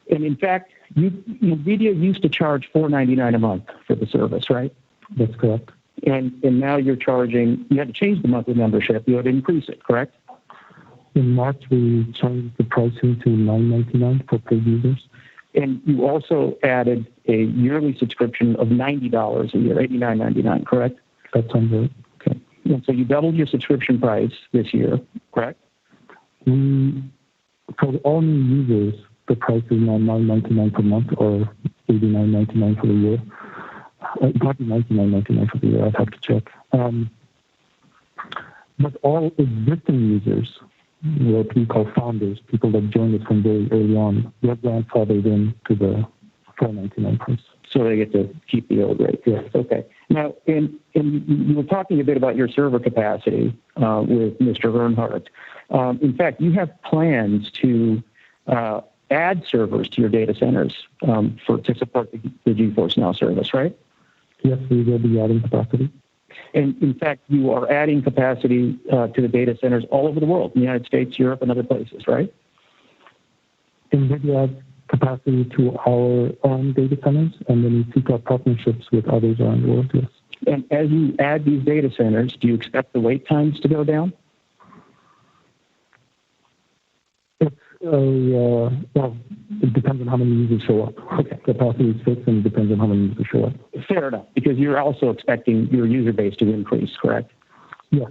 in fact, NVIDIA used to charge $4.99 a month for the service, right? That's correct. And now you're charging, you had to change the monthly membership, you had to increase it, correct? In March, we changed the pricing to $9.99 for paid users. And you also added a yearly subscription of $90 a year, $89.99, correct? That sounds right. Okay. And so you doubled your subscription price this year, correct? For all new users, the price is now $9.99 per month or $89.99 for the year. It might be $99.99 for the year. I'd have to check. But all existing users, what we call founders, people that joined us from very early on, they're grandfathered in to the $4.99 price. So they get to keep the old rate. Yes. Okay. Now, and you were talking a bit about your server capacity with Mr. Earnhardt. In fact, you have plans to add servers to your data centers to support the GeForce Now service, right? Yes, we will be adding capacity. And in fact, you are adding capacity to the data centers all over the world, in the United States, Europe, and other places, right? NVIDIA adds capacity to our own data centers, and then we seek out partnerships with others around the world, yes. And as you add these data centers, do you expect the wait times to go down? Well, it depends on how many users show up. Okay. Capacity is fixed, and it depends on how many users show up. Fair enough, because you're also expecting your user base to increase, correct? Yes.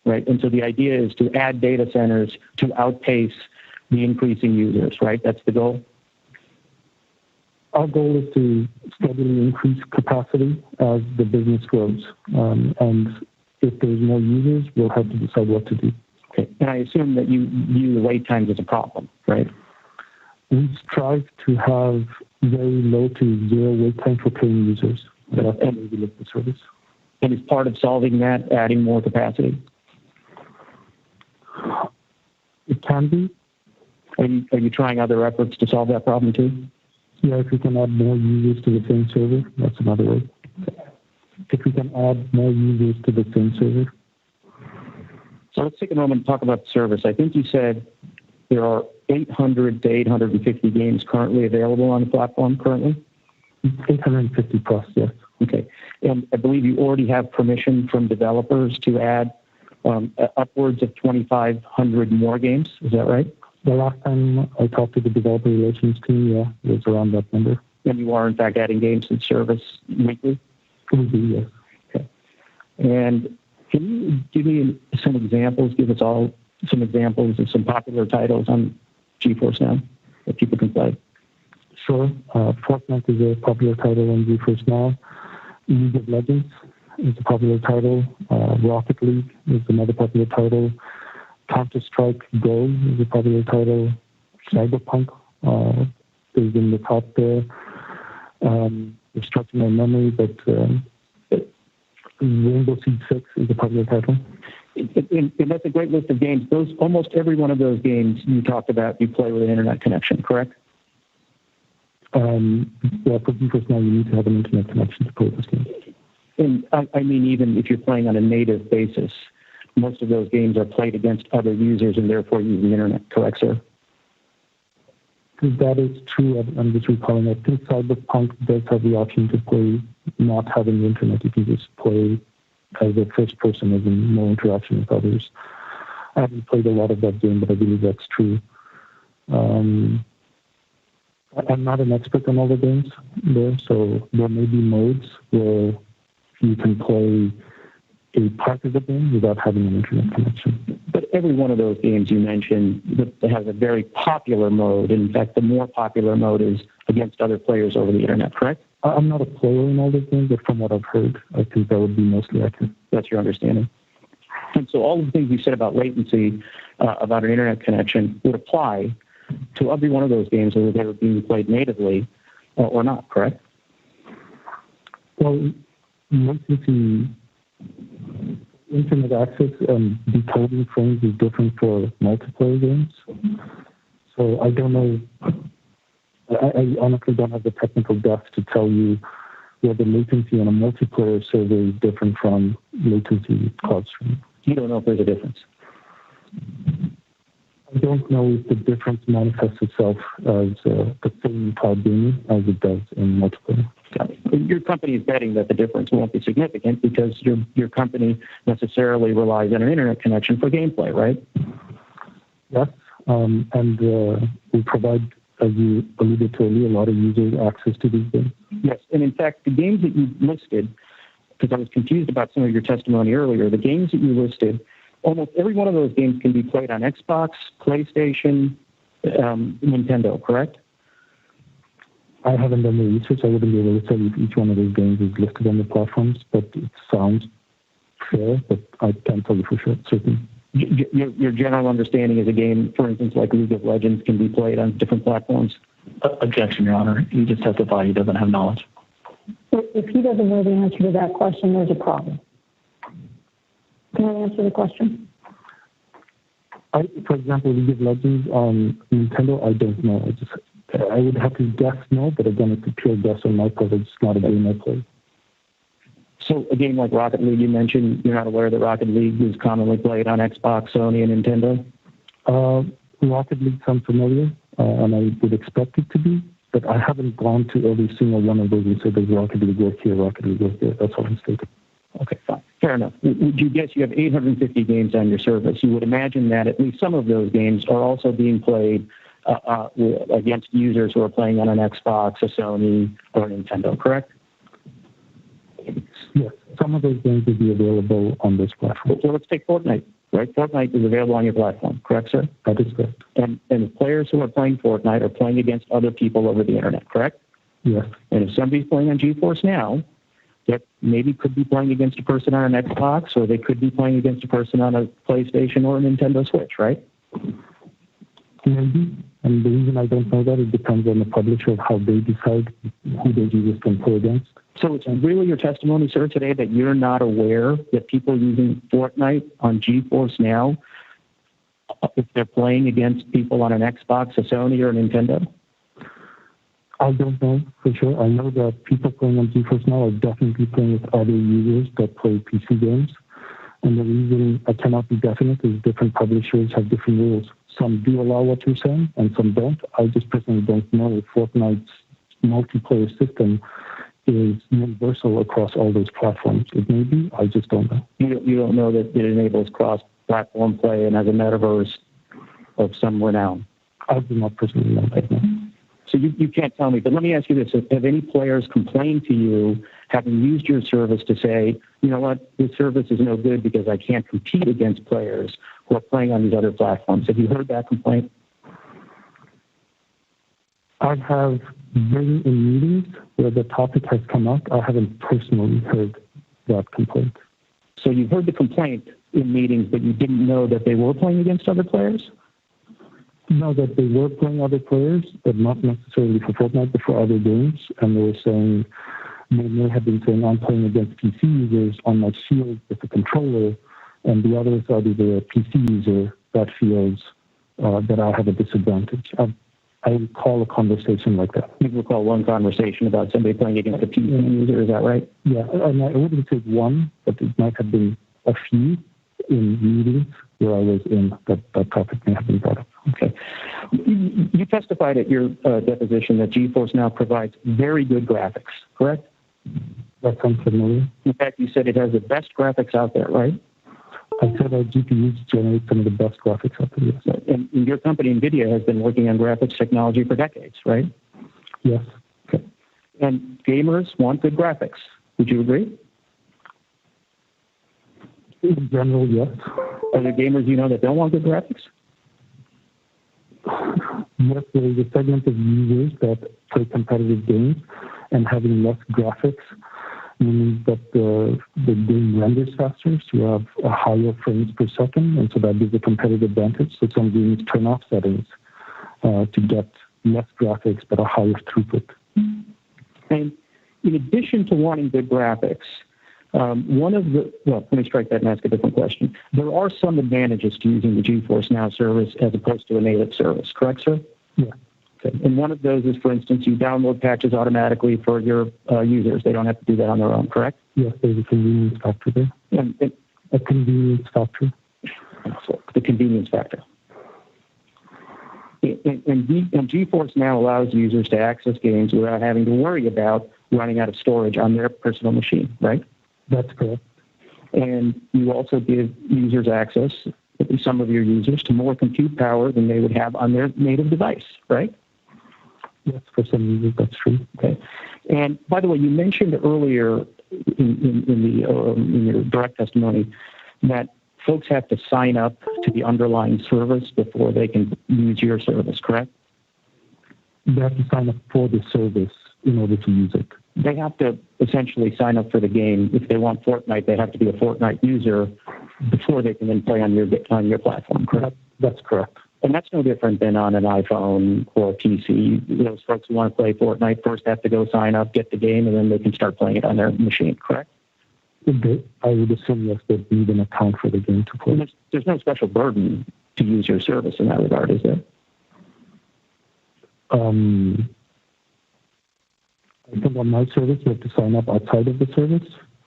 Right, and so the idea is to add data centers to outpace the increasing users, right? That's the goal? Our goal is to steadily increase capacity as the business grows. And if there's more users, we'll have to decide what to do. Okay. And I assume that you view the wait times as a problem, right? We strive to have very low to zero wait time for paying users. That's how we look at the service. And is part of solving that adding more capacity? It can be. Are you trying other efforts to solve that problem too? Yeah, if we can add more users to the same server, that's another way. if we can add more users to the same server. So let's take a moment and talk about the service. I think you said there are 800 to 850 games currently available on the platform currently? 850 plus, yes. Okay. And I believe you already have permission from developers to add upwards of 2,500 more games. Is that right? The last time I talked to the developer relations team, yeah, it was around that number. And you are, in fact, adding games to the service weekly? Weekly, yes. Okay. And can you give me some examples, give us all some examples of some popular titles on GeForce Now that people can play? Sure. Fortnite is a popular title on GeForce Now. League of Legends is a popular title. Rocket League is another popular title. Counter-Strike Go is a popular title. Cyberpunk is in the top there. It's stretching my memory, but Rainbow Siege 6 is a popular title. And that's a great list of games. Almost every one of those games you talked about, you play with an internet connection, correct? Yeah, for GeForce Now, you need to have an internet connection to play this game. And I mean, even if you're playing on a native basis, most of those games are played against other users and therefore use the internet, correct, sir? That is true. I'm just recalling. I think Cyberpunk does have the option to play not having the internet. You can just play as a first person, as in no interaction with others. I haven't played a lot of that game, but I believe that's true. I'm not an expert on all the games there, so there may be modes where you can play a part of the game without having an internet connection. But every one of those games you mentioned that has a very popular mode. In fact, the more popular mode is against other players over the internet, correct? I'm not a player in all those games, but from what I've heard, I think that would be mostly accurate. That's your understanding. And so all of the things you said about latency, about an internet connection, would apply to every one of those games, whether they were being played natively or not, correct? Well, latency, internet access and decoding frames is different for multiplayer games. So I don't know. I honestly don't have the technical depth to tell you whether latency on a multiplayer server is different from latency cloud stream. You don't know if there's a difference? I don't know if the difference manifests itself as the same cloud gaming as it does in multiplayer. Your company is betting that the difference won't be significant because your company necessarily relies on an internet connection for gameplay, right? Yes, and we provide, as you alluded to earlier, a lot of user access to these games. Yes, and in fact, the games that you listed, because I was confused about some of your testimony earlier, the games that you listed, almost every one of those games can be played on Xbox, PlayStation, Nintendo, correct? I haven't done the research. I wouldn't be able to tell you if each one of those games is listed on the platforms, but it sounds fair, but I can't tell you for sure, certainly. Your general understanding is a game, for instance, like League of Legends, can be played on different platforms? Objection, Your Honor. He just testified he doesn't have knowledge. If he doesn't know the answer to that question, there's a problem. Can I answer the question? For example, League of Legends on Nintendo, I don't know. I would have to guess no, but again, it's a pure guess on my part. It's not a game I play. So a game like Rocket League, you mentioned, you're not aware that Rocket League is commonly played on Xbox, Sony, and Nintendo? Rocket League sounds familiar, and I would expect it to be, but I haven't gone to every single one of those and said, does Rocket League work here, Rocket League work here? That's all I'm stating. Okay, fine. Fair enough. Would you guess you have 850 games on your service? You would imagine that at least some of those games are also being played against users who are playing on an Xbox, a Sony, or a Nintendo, correct? Yes, some of those games will be available on this platform. So let's take Fortnite, right? Fortnite is available on your platform, correct, sir? That is correct. And the players who are playing Fortnite are playing against other people over the internet, correct? Yes. And if somebody's playing on GeForce Now, that maybe could be playing against a person on an Xbox, or they could be playing against a person on a PlayStation or a Nintendo Switch, right? Maybe. And the reason I don't know that, it depends on the publisher of how they decide who their users can play against. So it's really your testimony, sir, today that you're not aware that people using Fortnite on GeForce Now, if they're playing against people on an Xbox, a Sony, or a Nintendo? I don't know for sure. I know that people playing on GeForce Now are definitely playing with other users that play PC games. And the reason I cannot be definite is different publishers have different rules. Some do allow what you're saying, and some don't. I just personally don't know if Fortnite's multiplayer system is universal across all those platforms. It may be. I just don't know. You don't know that it enables cross-platform play and has a metaverse of some renown? I do not personally know that. No. So you can't tell me, but let me ask you this. Have any players complained to you, having used your service, to say, you know what, this service is no good because I can't compete against players who are playing on these other platforms? Have you heard that complaint? I have been in meetings where the topic has come up. I haven't personally heard that complaint. So you heard the complaint in meetings, but you didn't know that they were playing against other players? No, that they were playing other players, but not necessarily for Fortnite, but for other games. And they were saying, they may have been saying, I'm playing against PC users on my shield with a controller, and the other side is a PC user that feels that I have a disadvantage. I recall a conversation like that. You recall one conversation about somebody playing against a PC user, is that right? Yeah, and I wouldn't say one, but it might have been a few in meetings where I was in that topic may have been brought up. Okay. You testified at your deposition that GeForce Now provides very good graphics, correct? That sounds familiar. In fact, you said it has the best graphics out there, right? I said our GPUs generate some of the best graphics out there. Yes. And your company, NVIDIA, has been working on graphics technology for decades, right? Yes. Okay. And gamers want good graphics. Would you agree? In general, yes. Are there gamers you know that don't want good graphics? Yes, there is a segment of users that play competitive games, and having less graphics means that the game renders faster, so you have a higher frames per second, and so that gives a competitive advantage. So some games turn off settings to get less graphics but a higher throughput. And in addition to wanting good graphics, let me strike that and ask a different question. There are some advantages to using the GeForce Now service as opposed to a native service, correct, sir? Yeah. Okay. And one of those is, for instance, you download patches automatically for your users. They don't have to do that on their own, correct? Yes, there's a convenience factor there. A convenience factor. The convenience factor. And GeForce Now allows users to access games without having to worry about running out of storage on their personal machine, right? That's correct. And you also give users access, at least some of your users, to more compute power than they would have on their native device, right? Yes, for some users, that's true. Okay. And by the way, you mentioned earlier in your direct testimony that folks have to sign up to the underlying service before they can use your service, correct? They have to sign up for the service in order to use it. They have to essentially sign up for the game. If they want Fortnite, they have to be a Fortnite user before they can then play on your platform, correct? That's correct. And that's no different than on an iPhone or a PC. Those folks who want to play Fortnite first have to go sign up, get the game, and then they can start playing it on their machine, correct? I would assume, yes, they need an account for the game to play. There's no special burden to use your service in that regard, is there? I think on my service, you have to sign up outside of the service.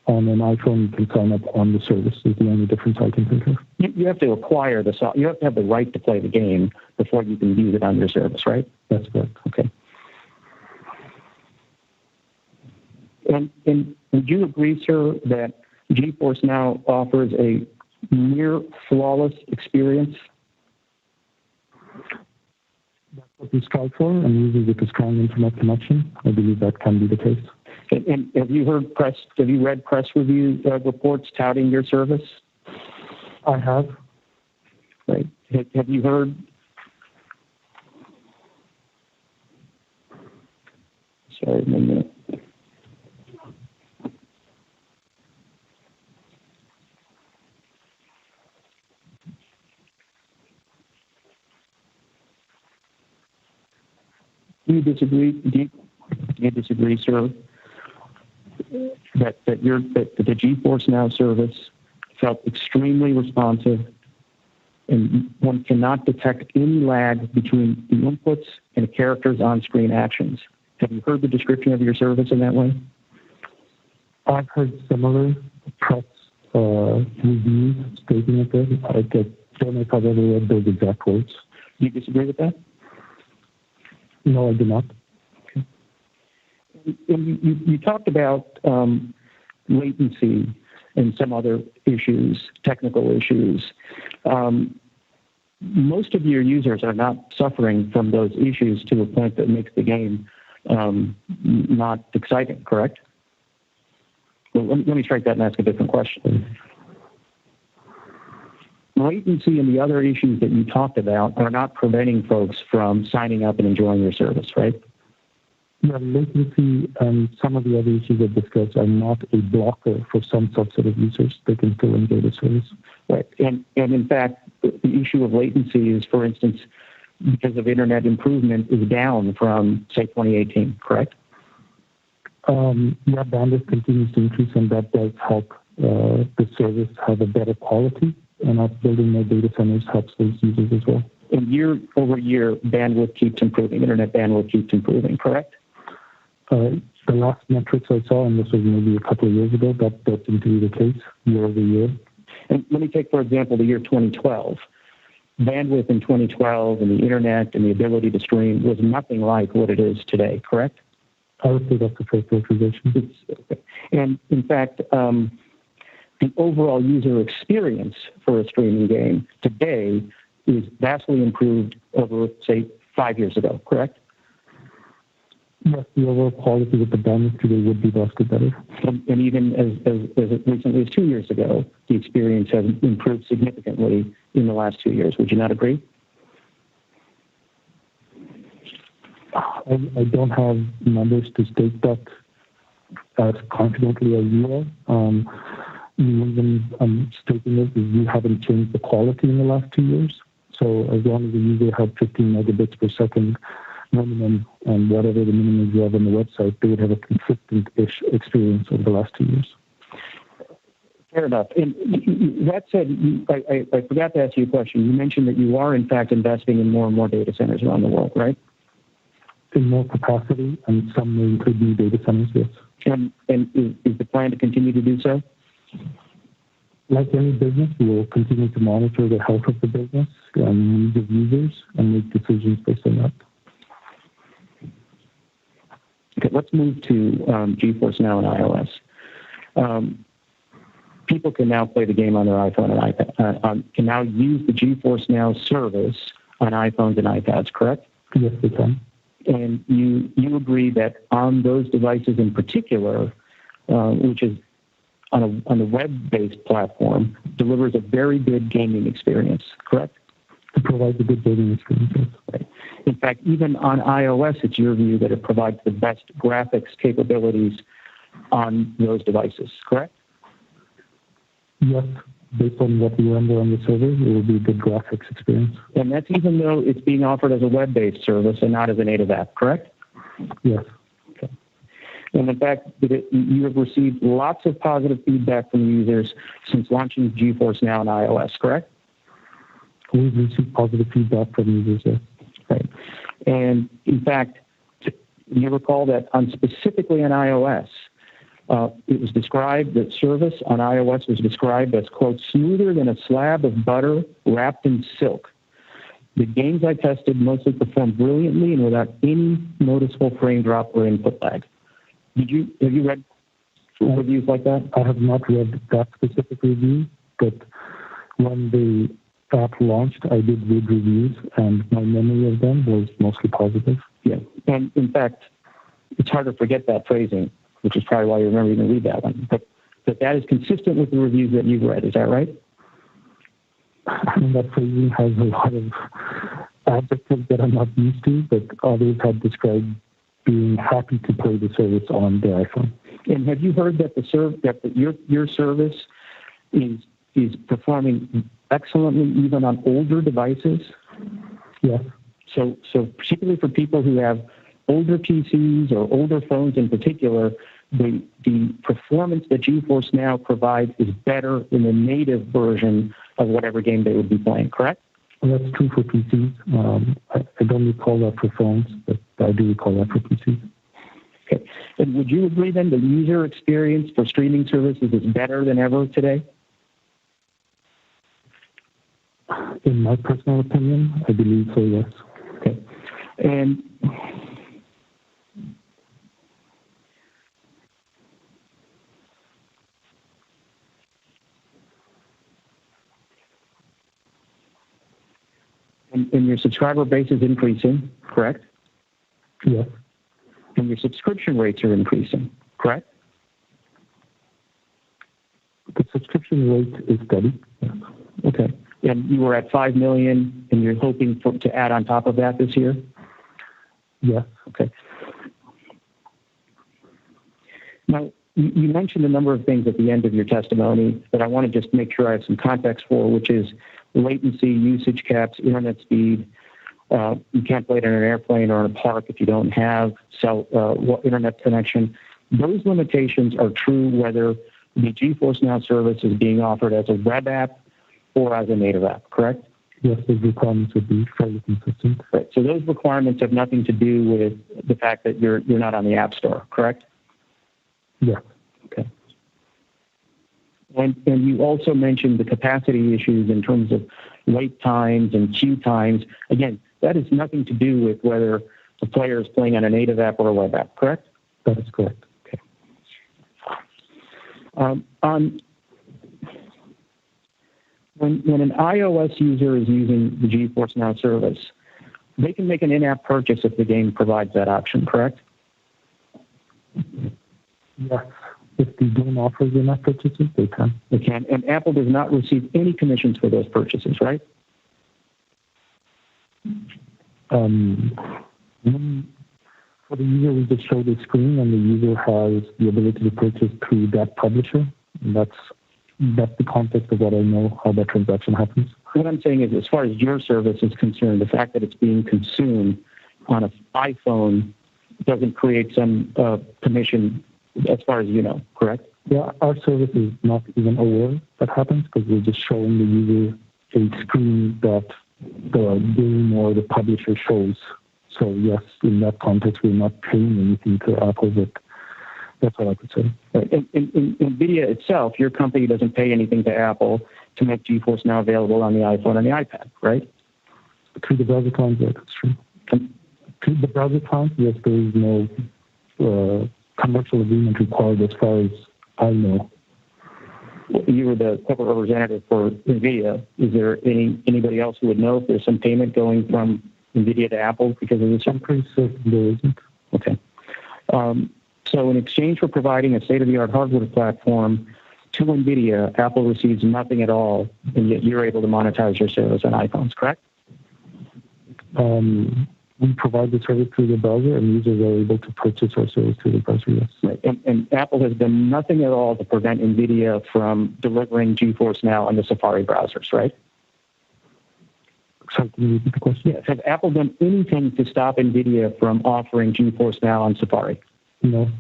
On an iPhone, you can sign up on the service. Is the only difference I can think of. You have to acquire you have to have the right to play the game before you can use it on your service, right? That's correct. Okay. And would you agree, sir, that GeForce Now offers a near flawless experience? That's what we strive for, and usually with a strong internet connection, I believe that can be the case. And have you read press review reports touting your service? I have. Right. Have you heard? Sorry, 1 minute. Do you disagree? Do you disagree, sir, that the GeForce Now service felt extremely responsive, and one cannot detect any lag between the inputs and a character's on-screen actions? Have you heard the description of your service in that way? I've heard similar press reviews stating it there. I don't know if I've ever read those exact words. Do you disagree with that? No, I do not. Okay. And you talked about latency and some other issues, technical issues. Most of your users are not suffering from those issues to a point that makes the game not exciting, correct? Well, let me strike that and ask a different question. Latency and the other issues that you talked about are not preventing folks from signing up and enjoying your service, right? Yeah, latency and some of the other issues I've discussed are not a blocker for some subset of users. They can still enjoy the service. Right. And in fact, the issue of latency is, for instance, because of internet improvement, is down from, say, 2018, correct? Yeah, bandwidth continues to increase, and that does help the service have a better quality, and us building more data centers helps those users as well. And year over year, bandwidth keeps improving, internet bandwidth keeps improving, correct? The last metrics I saw, and this was maybe a couple of years ago, that seemed to be the case year over year. And let me take, for example, the year 2012. Bandwidth in 2012 and the internet and the ability to stream was nothing like what it is today, correct? I would say that's a fair characterization. And in fact, the overall user experience for a streaming game today is vastly improved over, say, 5 years ago, correct? Yes, the overall quality of the bandwidth today would be vastly better. And even as recently as 2 years ago, the experience has improved significantly in the last 2 years. Would you not agree? I don't have numbers to state that as confidently as you are. The reason I'm stating this is we haven't changed the quality in the last 2 years. So as long as the user had 15 megabits per second minimum and whatever the minimum you have on the website, they would have a consistent-ish experience over the last 2 years. Fair enough. And that said, I forgot to ask you a question. You mentioned that you are, in fact, investing in more and more data centers around the world, right? In more capacity, and some may include new data centers, yes. And is the plan to continue to do so? Like any business, we will continue to monitor the health of the business and needs of users and make decisions based on that. Okay, let's move to GeForce Now and iOS. People can now play the game on their iPhone and iPad, can now use the GeForce Now service on iPhones and iPads, correct? Yes, they can. And you agree that on those devices in particular, which is on a web-based platform, delivers a very good gaming experience, correct? It provides a good gaming experience. Right. In fact, even on iOS, it's your view that it provides the best graphics capabilities on those devices, correct? Yes, based on what we render on the server, it will be a good graphics experience. And that's even though it's being offered as a web-based service and not as a native app, correct? Yes. Okay. And in fact, you have received lots of positive feedback from users since launching GeForce Now on iOS, correct? We've received positive feedback from users, yes. Right. And in fact, you recall that specifically on iOS, it was described that service on iOS was described as, quote, smoother than a slab of butter wrapped in silk. The games I tested mostly performed brilliantly and without any noticeable frame drop or input lag. Have you read reviews like that? I have not read that specific review, but when the app launched, I did read reviews, and my memory of them was mostly positive. Yeah, and in fact, it's hard to forget that phrasing, which is probably why you remember even read that one. But that is consistent with the reviews that you've read. Is that right? I mean, that phrasing has a lot of adjectives that I'm not used to, but others have described being happy to play the service on their iPhone. And have you heard that your service is performing excellently even on older devices? Yes. So particularly for people who have older PCs or older phones in particular, the performance that GeForce Now provides is better in the native version of whatever game they would be playing, correct? Well, that's true for PCs. I don't recall that for phones, but I do recall that for PCs. Okay. And would you agree then the user experience for streaming services is better than ever today? In my personal opinion, I believe so, yes. Okay. And your subscriber base is increasing, correct? Yes. And your subscription rates are increasing, correct? The subscription rate is steady. Yes. Okay. And you were at 5 million, and you're hoping to add on top of that this year? Yes. Okay. Now, you mentioned a number of things at the end of your testimony that I want to just make sure I have some context for, which is latency, usage caps, internet speed. You can't play it in an airplane or in a park if you don't have internet connection. Those limitations are true whether the GeForce Now service is being offered as a web app or as a native app, correct? Yes, those requirements would be fairly consistent. Right. So those requirements have nothing to do with the fact that you're not on the App Store, correct? Yes. Okay. And you also mentioned the capacity issues in terms of wait times and queue times. Again, that has nothing to do with whether the player is playing on a native app or a web app, correct? That is correct. Okay. When an iOS user is using the GeForce Now service, they can make an in-app purchase if the game provides that option, correct? Yes. If the game offers in-app purchases, they can. They can. And Apple does not receive any commissions for those purchases, right? For the user, we just show the screen, and the user has the ability to purchase through that publisher. And that's the context of what I know, how that transaction happens. What I'm saying is, as far as your service is concerned, the fact that it's being consumed on an iPhone doesn't create some commission as far as you know, correct? Yeah, our service is not even aware that happens because we're just showing the user a screen that the game or the publisher shows. So yes, in that context, we're not paying anything to Apple, but that's what I could say. Right. In NVIDIA itself, your company doesn't pay anything to Apple to make GeForce Now available on the iPhone and the iPad, right? Through the browser client, yeah, that's true. Through the browser client, yes, there is no commercial agreement required as far as I know. You were the corporate representative for NVIDIA. Is there anybody else who would know if there's some payment going from NVIDIA to Apple because of this? I'm pretty certain there isn't. Okay. So in exchange for providing a state-of-the-art hardware platform to NVIDIA, Apple receives nothing at all, and yet you're able to monetize your service on iPhones, correct? We provide the service through the browser, and users are able to purchase our service through the browser, yes. Right. And Apple has done nothing at all to prevent NVIDIA from delivering GeForce Now on the Safari browsers, right? Sorry, can you repeat the question? Yes. Has Apple done anything to stop NVIDIA from offering GeForce Now on Safari? No.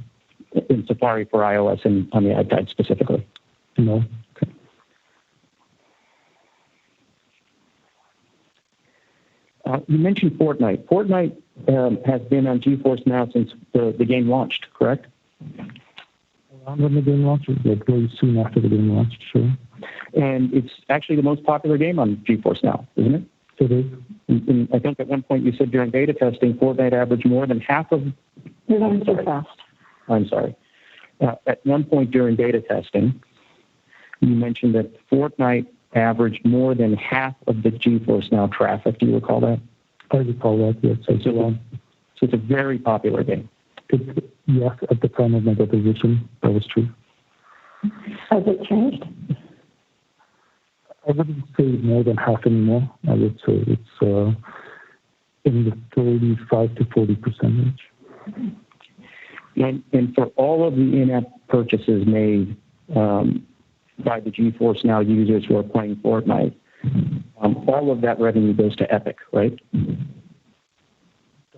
In Safari for iOS and on the iPad specifically? No. Okay. You mentioned Fortnite. Fortnite has been on GeForce Now since the game launched, correct? Around when the game launched, like very soon after the game launched, sure. And it's actually the most popular game on GeForce Now, isn't it? It is. And I think at one point you said during beta testing, Fortnite averaged more than half of... You're going too fast. I'm sorry. At one point during beta testing, you mentioned that Fortnite averaged more than half of the GeForce Now traffic. Do you recall that? I recall that, yes. So it's a very popular game. Yes, at the time of my deposition, that was true. Has it changed? I wouldn't say more than half anymore. I would say it's in the 35 to 40% range. And for all of the in-app purchases made by the GeForce Now users who are playing Fortnite, all of that revenue goes to Epic, right?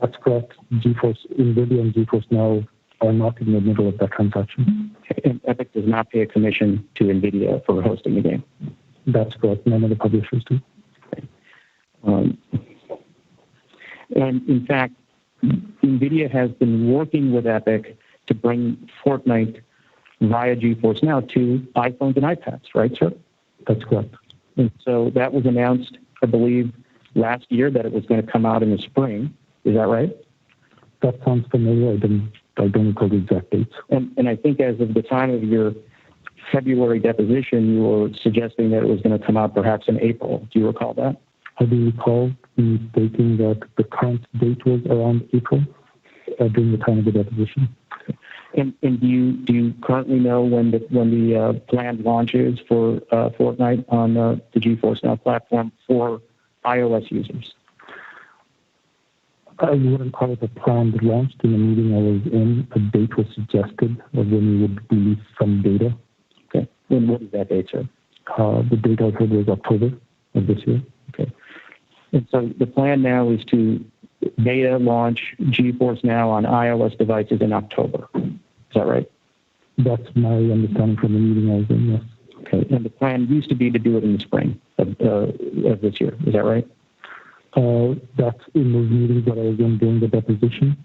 That's correct. NVIDIA and GeForce Now are not in the middle of that transaction. Okay. And Epic does not pay a commission to NVIDIA for hosting the game. That's correct. None of the publishers do. Okay. And in fact, NVIDIA has been working with Epic to bring Fortnite via GeForce Now to iPhones and iPads, right, sir? That's correct. And so that was announced, I believe, last year that it was going to come out in the spring. Is that right? That sounds familiar. I don't recall the exact dates. And I think as of the time of your February deposition, you were suggesting that it was going to come out perhaps in April. Do you recall that? I do recall me stating that the current date was around April during the time of the deposition. And do you currently know when the planned launch is for Fortnite on the GeForce Now platform for iOS users? I wouldn't call it a planned launch. In the meeting I was in, a date was suggested of when we would release some data. Okay. And what is that date, sir? The date I heard was October of this year. Okay. And so the plan now is to beta launch GeForce Now on iOS devices in October. Is that right? That's my understanding from the meeting I was in, yes. Okay. And the plan used to be to do it in the spring of this year. Is that right? That's in those meetings that I was in during the deposition.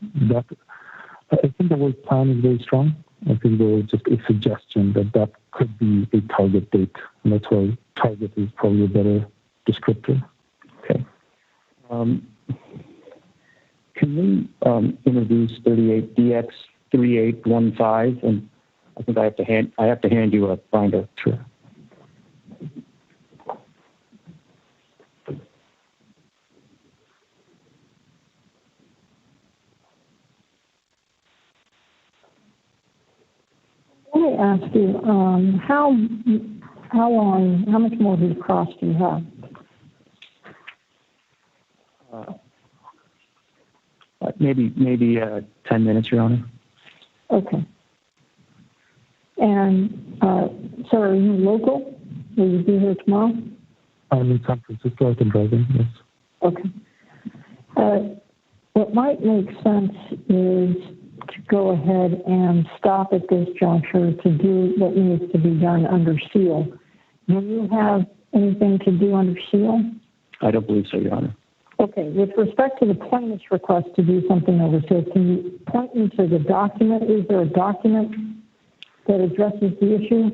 I think the word plan is very strong. I think there was just a suggestion that could be a target date, and that's why target is probably a better descriptor. Okay. Can we introduce 38DX3815? And I think I have to hand you a binder. Sure. Let me ask you, how much more of these cross do you have? Maybe 10 minutes, Your Honor. Okay. And, so are you local? Will you be here tomorrow? I'm in San Francisco. I can drive in, yes. Okay. What might make sense is to go ahead and stop at this juncture to do what needs to be done under seal. Do you have anything to do under seal? I don't believe so, Your Honor. Okay. With respect to the plaintiff's request to do something over seal, can you point me to the document? Is there a document that addresses the issue?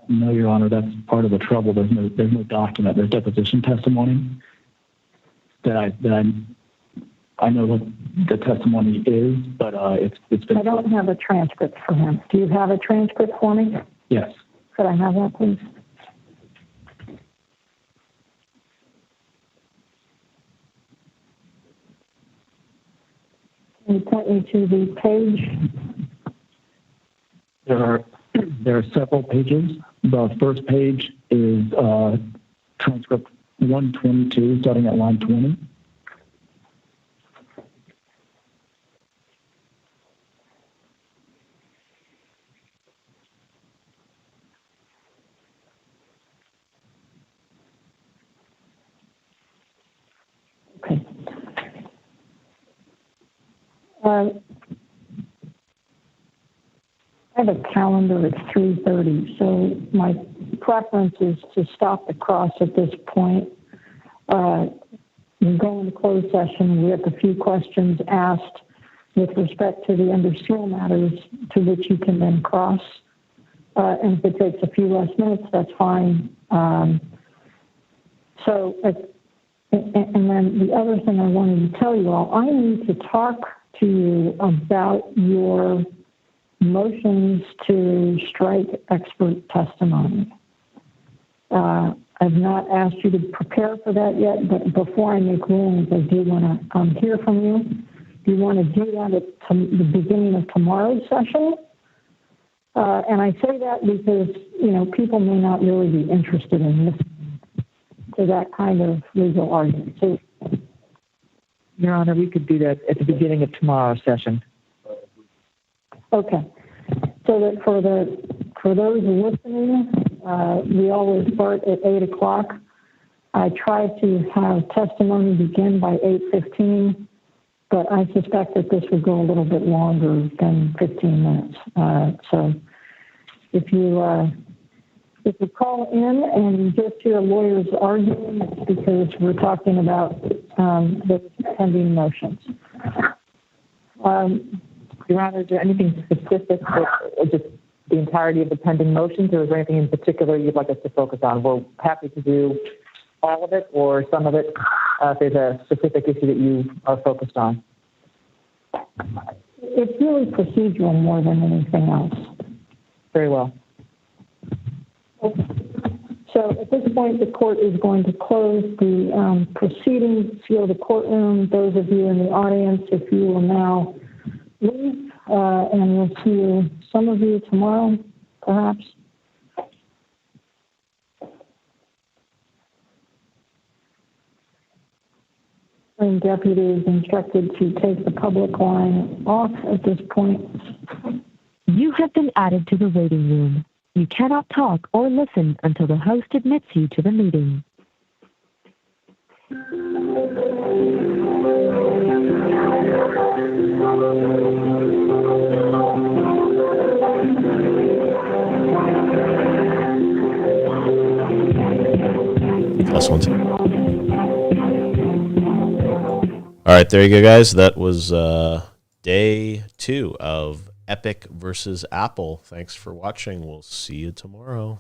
No, Your Honor. That's part of the trouble. There's no document. There's deposition testimony that I know what the testimony is, but it's been. I don't have a transcript for him. Do you have a transcript for me? Yes. Could I have that, please? Can you point me to the page? There are several pages. The first page is transcript 122, starting at line 20. Okay. I have a calendar at 3:30, so my preference is to stop the cross at this point. We go into closed session. We have a few questions asked with respect to the under seal matters to which you can then cross. And if it takes a few less minutes, that's fine. And then the other thing I wanted to tell you all, I need to talk to you about your motions to strike expert testimony. I've not asked you to prepare for that yet, but before I make rulings, I do want to hear from you. Do you want to do that at the beginning of tomorrow's session? And I say that because, people may not really be interested in listening to that kind of legal argument. So, Your Honor, we could do that at the beginning of tomorrow's session. Okay. So that for those listening, we always start at 8 o'clock. I try to have testimony begin by 8:15, but I suspect that this would go a little bit longer than 15 minutes. So if you call in and you just hear lawyers arguing, it's because we're talking about the pending motions. Your Honor, is there anything specific or just the entirety of the pending motions, or is there anything in particular you'd like us to focus on? We're happy to do all of it or some of it if there's a specific issue that you are focused on. It's really procedural more than anything else. Very well. So at this point, the court is going to close the proceedings, seal the courtroom. Those of you in the audience, if you will now leave, and we'll see you, some of you tomorrow, perhaps. And deputy is instructed to take the public line off at this point. You have been added to the waiting room. You cannot talk or listen until the host admits you to the meeting. Last one. All right, there you go, guys. That was day 2 of Epic versus Apple. Thanks for watching. We'll see you tomorrow.